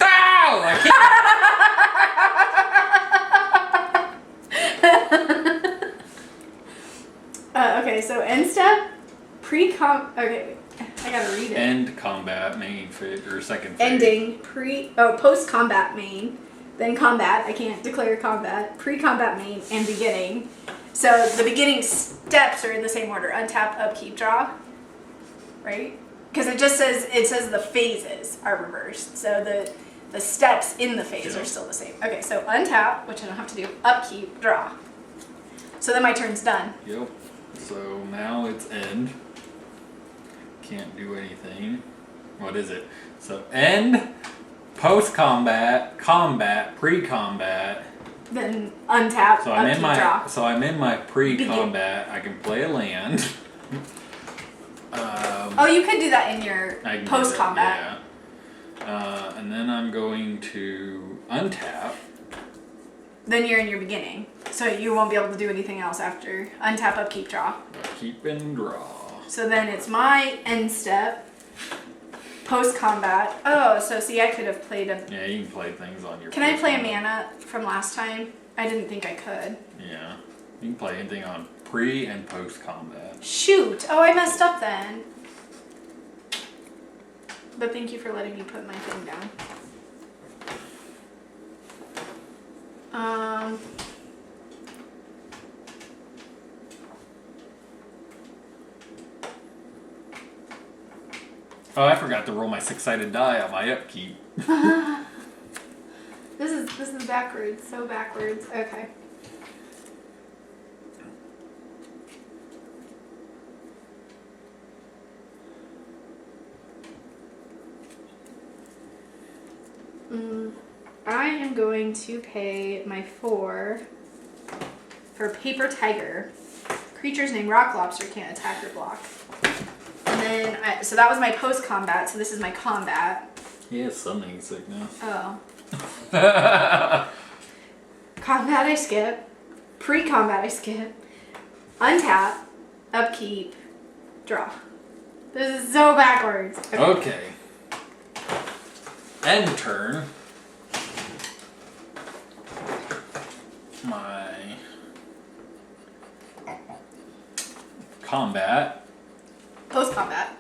S1: Ow! I can't.
S2: Okay, so end step, pre-com. Okay, I gotta read it.
S1: End combat main phase or second phase.
S2: Ending post-combat main, then combat. I can't declare combat. Pre-combat main and beginning. So the beginning steps are in the same order: untap, upkeep, draw. Right? Because it says the phases are reversed. So the steps in the phase are still the same. Okay, so untap, which I don't have to do. Upkeep, draw. So then my turn's done.
S1: Yep. So now it's end. Can't do anything. What is it? So end, post-combat, combat, pre-combat.
S2: Then untap,
S1: So I'm
S2: upkeep,
S1: in my
S2: draw.
S1: so I'm in my pre-combat. I can play a land.
S2: Oh, you could do that in your
S1: I can do
S2: post-combat.
S1: that, yeah. And then I'm going to untap.
S2: Then you're in your beginning. So you won't be able to do anything else after untap, upkeep, draw.
S1: Keep and draw.
S2: So then it's my end step, post-combat. Oh, so see, I could have played a...
S1: Yeah, you can play things on your.
S2: Can I play a
S1: post-combat.
S2: mana from last time? I didn't think I could.
S1: Yeah, you can play anything on pre and post combat.
S2: Shoot! Oh, I messed up then. But thank you for letting me put my thing down.
S1: Oh, I forgot to roll my 6-sided die on my upkeep.
S2: This is backwards, so backwards. Okay. I am going to pay my 4 for Paper Tiger. Creatures named Rock Lobster can't attack or block. And then, so that was my post-combat, so this is my combat.
S1: He has summoning sickness.
S2: Oh. Combat I skip. Pre-combat I skip. Untap. Upkeep. draw. This is so backwards.
S1: Okay. End turn. My combat.
S2: Post combat.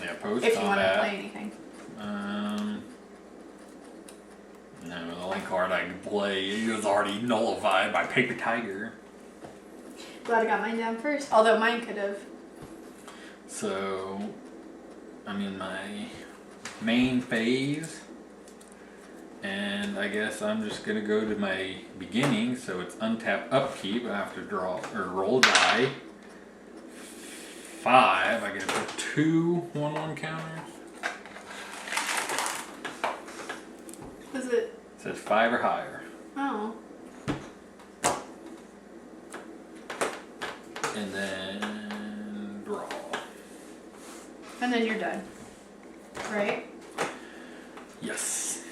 S1: Yeah, post
S2: If you want to
S1: combat.
S2: play anything.
S1: No, the only card I could play is already nullified by Paper Tiger.
S2: Glad I got mine down first. Although mine could have.
S1: So, I'm in my main phase. And I guess I'm just going to go to my beginning. So it's untap upkeep. I have to draw or roll die. 5. I get 2 1/1 counters.
S2: Was it?
S1: It says 5 or higher.
S2: Oh.
S1: And then draw.
S2: And then you're done. Right?
S1: Yes.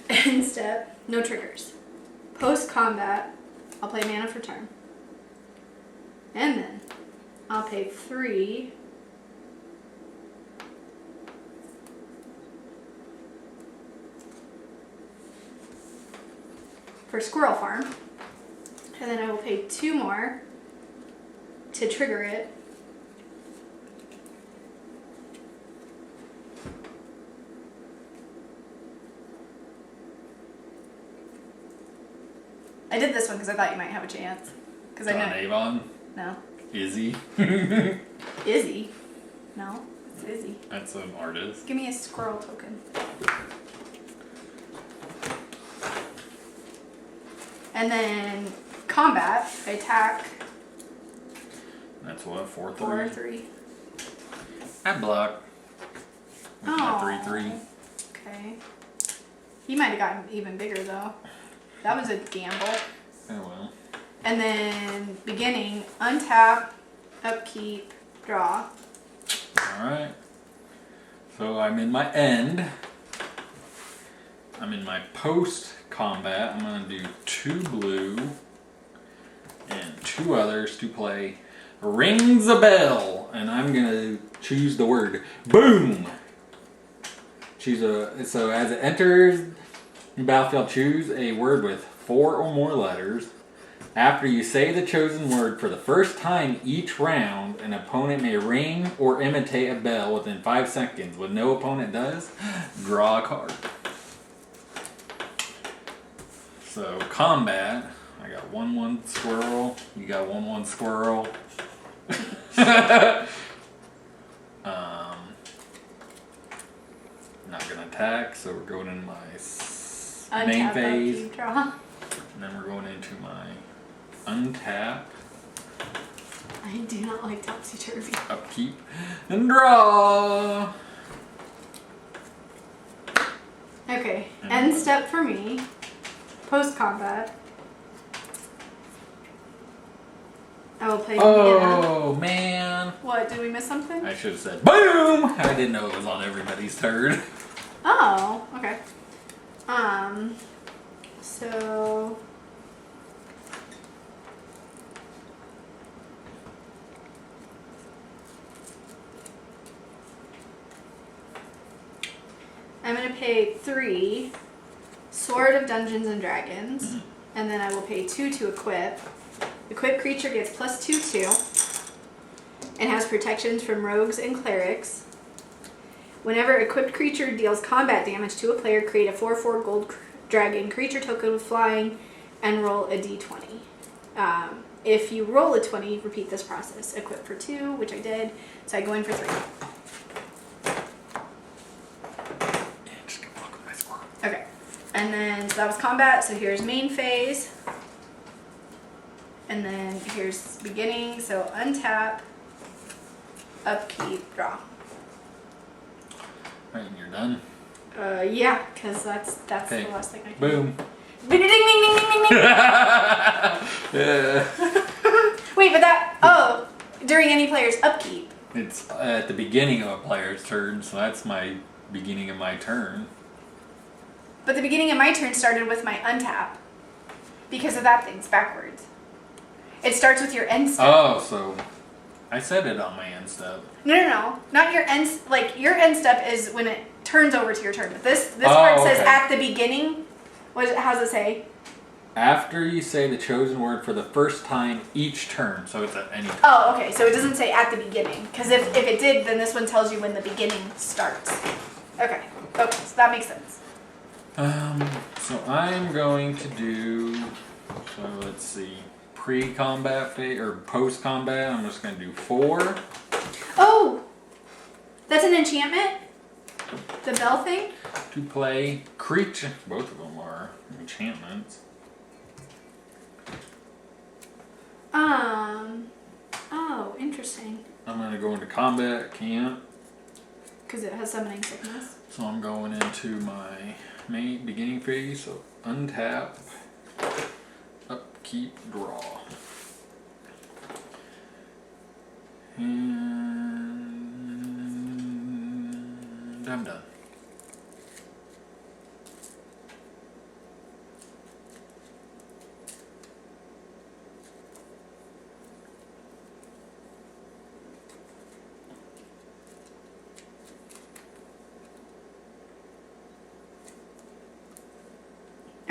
S2: End step. No triggers. Post combat. I'll play mana for turn. And then I'll pay 3. For Squirrel Farm. And then I will pay 2 more to trigger it. I did this one because I thought you might have a chance. Because I
S1: John
S2: know.
S1: Avon.
S2: No.
S1: Izzy.
S2: Izzy? No, it's Izzy.
S1: That's an artist.
S2: Give me a squirrel token. And then combat, I attack
S1: That's what, 4 3?
S2: 4 3.
S1: I block. With my 3 3.
S2: Okay. He might have gotten even bigger though. That was a gamble.
S1: Oh well.
S2: And then beginning, untap, upkeep, draw.
S1: Alright. So I'm in my end. I'm in my post combat. I'm going to do 2 blue and 2 others to play Rings a Bell. And I'm going to choose the word boom. So as it enters the battlefield, choose a word with 4 or more letters. After you say the chosen word for the first time each round, an opponent may ring or imitate a bell within 5 seconds. When no opponent does, draw a card. So combat, I got 1/1 squirrel. You got 1/1 squirrel. Not gonna attack, so we're going into my main
S2: Untap,
S1: phase.
S2: upkeep, draw.
S1: And then we're going into my untap,
S2: I do not like topsy-turvy.
S1: upkeep, and draw.
S2: Okay,
S1: And
S2: end
S1: what?
S2: step for me. Post combat. I will play mana.
S1: Oh man!
S2: What, did we miss something?
S1: I should have said boom. I didn't know it was on everybody's turn.
S2: Oh, okay. So I'm gonna pay 3 Sword of Dungeons and Dragons, and then I will pay 2 to equip. Equipped creature gets +2/2 and has protections from rogues and clerics. Whenever equipped creature deals combat damage to a player, create a 4/4 gold dragon creature token with flying and roll a d20. If you roll a 20, repeat this process. Equip for 2, which I did, so I go in for 3.
S1: Yeah, just go walk with my squirrel.
S2: Okay, and then so that was combat, so here's main phase. And then here's beginning, so untap, upkeep, draw.
S1: Right, and you're done.
S2: Yeah, because that's
S1: Okay.
S2: the last thing I can
S1: Boom.
S2: Ding, ding, ding, ding, ding, ding, ding.
S1: Yeah.
S2: Wait, but that, during any player's upkeep.
S1: It's at the beginning of a player's turn, so that's my beginning of my turn.
S2: But the beginning of my turn started with my untap. Because of that thing's backwards. It starts with your end step.
S1: Oh, so I said it on my end step.
S2: No. Not your end. Like your end step is when it turns over to your turn. But this part says
S1: okay.
S2: at the beginning. How does it say?
S1: After you say the chosen word for the first time each turn, so it's at any time.
S2: Oh, okay. So it doesn't say at the beginning, because if it did, then this one tells you when the beginning starts. Okay. Okay. So that makes sense.
S1: So I'm going to do. So let's see. Pre-combat phase or post-combat. I'm just going to do 4.
S2: Oh, that's an enchantment. The bell thing.
S1: To play creature. Both of them are enchantments.
S2: Oh, interesting.
S1: I'm going to go into combat, can't.
S2: Because it has summoning sickness.
S1: So I'm going into my main beginning phase. So untap, upkeep, draw. And I'm done.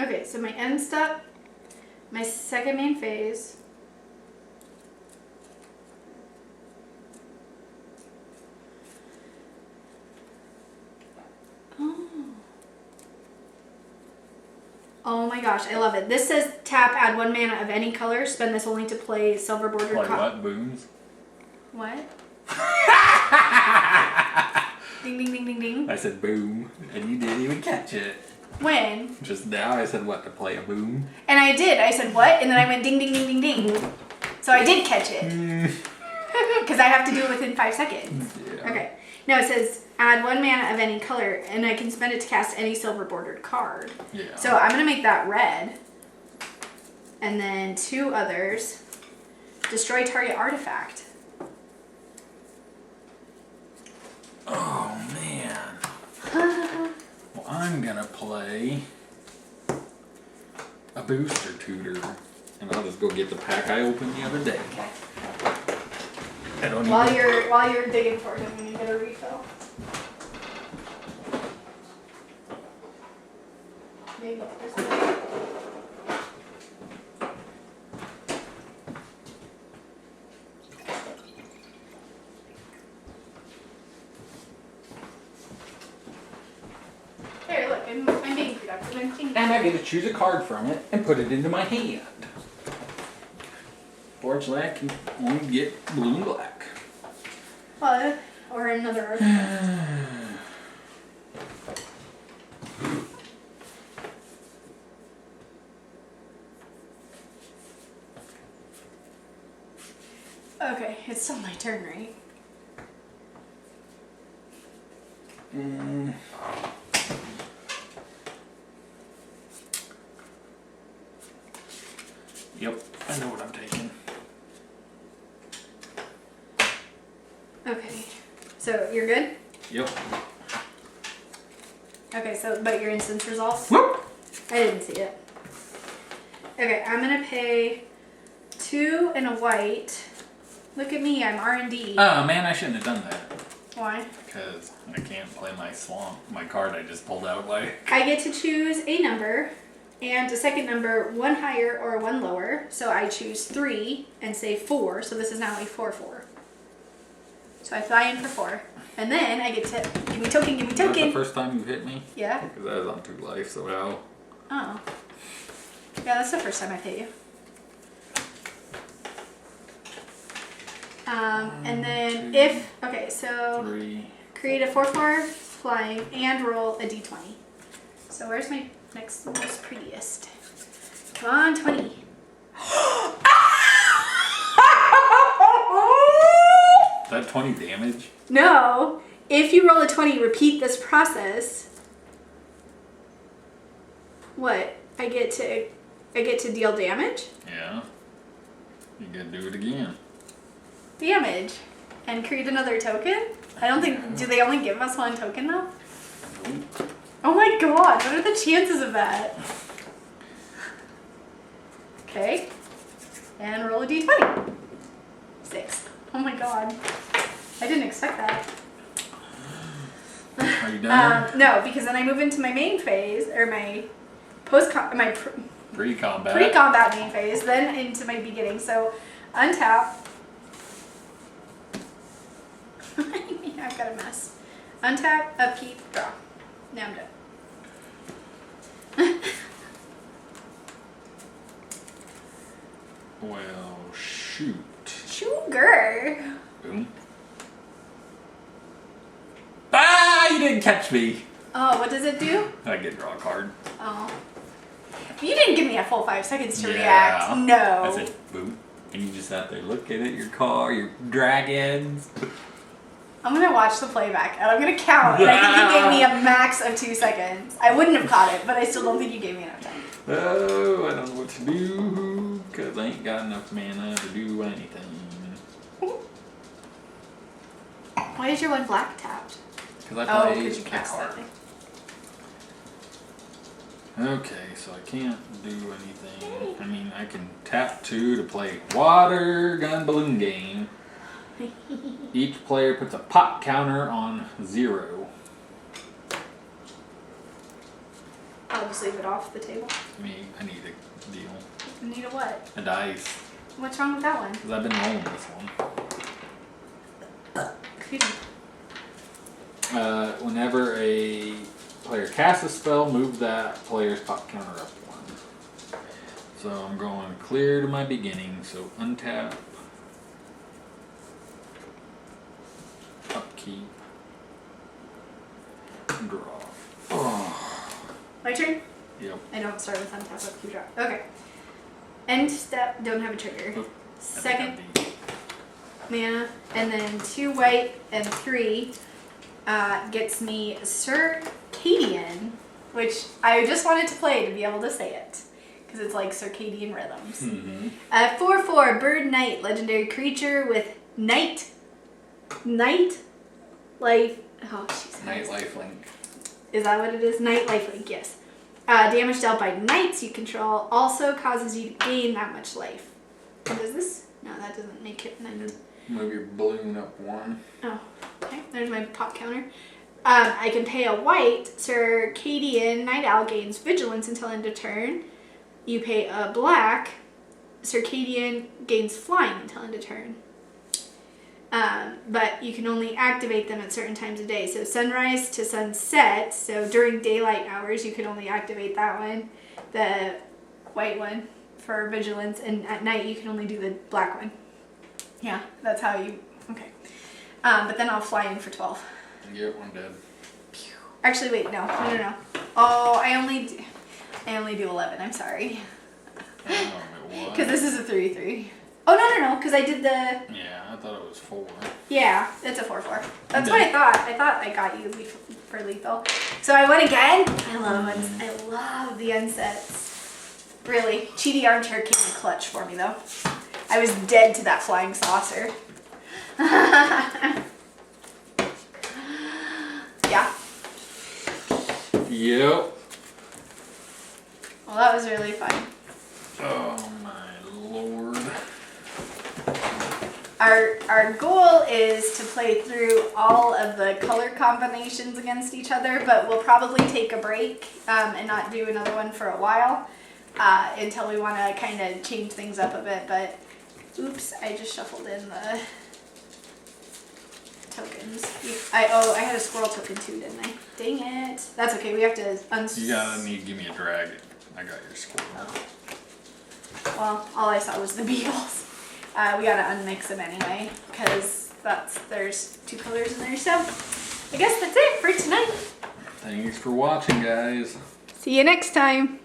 S2: Okay, so my end step, my second main phase. Oh my gosh, I love it. This says tap, add 1 mana of any color. Spend this only to play silver bordered
S1: Like what? Booms?
S2: What? Ding, ding, ding, ding, ding.
S1: I said boom, and you didn't even catch it.
S2: When?
S1: Just now I said what, to play a boom?
S2: And I did. I said what? And then I went ding, ding, ding, ding, ding. So I did catch it. Because I have to do it within 5 seconds.
S1: Yeah.
S2: Okay. No, it says add 1 mana of any color, and I can spend it to cast any silver bordered card.
S1: Yeah.
S2: So I'm going to make that red. And then 2 others. Destroy target artifact.
S1: Oh man. Well, I'm gonna play a booster tutor, and I'll just go get the pack I opened the other day.
S2: Okay.
S1: I don't
S2: While
S1: even...
S2: you're digging for it, I'm going to get a refill. Maybe this way. There, look, I'm being productive. I'm thinking.
S1: And I get to choose a card from it and put it into my hand. Fortunately, I can only get blue and black.
S2: Well, or another artifact. Okay, it's still my turn, right?
S1: Yep, I know what I'm taking.
S2: Okay, so you're good?
S1: Yep.
S2: Okay, so, but your instance results?
S1: Whoop!
S2: I didn't see it. Okay, I'm gonna pay 2 and a white. Look at me, I'm R&D.
S1: Oh man, I shouldn't have done that.
S2: Why?
S1: Because I can't play my my card I just pulled out like.
S2: I get to choose a number and a second number, 1 higher or 1 lower. So I choose 3 and say 4. So this is now a 4/4. So I fly in for 4. And then I get to give me token, give me
S1: Is that
S2: token.
S1: the first time you've hit me?
S2: Yeah.
S1: Because I was on 2 life, so now.
S2: Oh. Yeah, that's the first time I've hit you. And then if, okay, so
S1: 3.
S2: create a 4/4 flying and roll a d20. So where's my next most prettiest? Come on, 20.
S1: Is that 20 damage?
S2: No. If you roll a 20, repeat this process. What? I get to deal damage?
S1: Yeah. You gotta do it again.
S2: Damage. And create another token? I don't think, do they only give us 1 token though? Oh my god, what are the chances of that? Okay. And roll a d20. 6. Oh my god. I didn't expect that.
S1: Are you done?
S2: No, because then I move into my main phase, or my
S1: Pre-combat.
S2: pre-combat main phase, then into my beginning. So untap. I've got a mess. Untap, upkeep, draw. Now I'm done.
S1: Well, shoot.
S2: Sugar.
S1: Boom. Ah, you didn't catch me.
S2: Oh, what does it do?
S1: I get to draw a card.
S2: Oh. You didn't give me a full 5 seconds to
S1: Yeah.
S2: react. No.
S1: I said boom. And you just sat there looking at your car, your dragons.
S2: I'm gonna watch the playback and I'm gonna count. And I think you gave me a max of 2 seconds. I wouldn't have caught it, but I still don't think you gave me enough time.
S1: Oh, I don't know what to do, because I ain't got enough mana to do anything.
S2: Why is your one black tapped?
S1: Because I
S2: Oh,
S1: played
S2: because you
S1: a
S2: cast
S1: card.
S2: that thing.
S1: Okay, so I can't do anything. I mean, I can tap 2 to play Water Gun Balloon Game. Each player puts a pop counter on 0.
S2: I'll just leave it off the table.
S1: I need a deal.
S2: You need a what?
S1: A dice.
S2: What's wrong with that one?
S1: Because I've been rolling this one.
S2: Excuse me.
S1: Whenever a player casts a spell, move that player's pop counter up 1. So I'm going clear to my beginning. So untap. Upkeep. Draw. Oh.
S2: My turn?
S1: Yep.
S2: I don't start with untap, upkeep, draw. Okay. End step, don't have a trigger.
S1: Oh,
S2: Second mana, and then 2 white and 3 gets me Circadian, which I just wanted to play to be able to say it, because it's like circadian rhythms. 4/4 Bird Knight, legendary creature with night life. Oh, jeez.
S1: Night lifelink.
S2: Is that what it is? Night lifelink, yes. Damage dealt by knights you control also causes you to gain that much life. And does this? No, that doesn't make it night.
S1: Move your balloon up 1.
S2: Oh, okay. There's my pop counter. I can pay a white. Circadian Night Owl gains vigilance until end of turn. You pay a black. Circadian gains flying until end of turn. But you can only activate them at certain times of day. So sunrise to sunset. So during daylight hours, you can only activate that one, the white one for vigilance, and at night you can only do the black one. Yeah, that's how you. Okay. But then I'll fly in for 12.
S1: Get 1 dead.
S2: Actually, wait, no. Oh, I only do 11. I'm sorry. Because this is a 3/3. Oh no, because I did the.
S1: Yeah, I thought it was 4.
S2: Yeah, it's a 4/4. That's
S1: Okay.
S2: what I thought. I thought I got you for lethal. So I went again. I love the unsets. Really, Cheaty Armchair came in clutch for me though. I was dead to that flying saucer. Yeah.
S1: Yep.
S2: Well, that was really fun.
S1: Oh my lord.
S2: Our goal is to play through all of the color combinations against each other, but we'll probably take a break and not do another one for a while until we want to kind of change things up a bit. But oops, I just shuffled in the tokens. I had a squirrel token too, didn't I? Dang it. That's okay. We have to
S1: You gotta need to give me a dragon. I got your squirrel.
S2: Well, all I saw was the beetles. We gotta unmix them anyway, because there's 2 colors in there. So I guess that's it for tonight.
S1: Thanks for watching, guys.
S2: See you next time.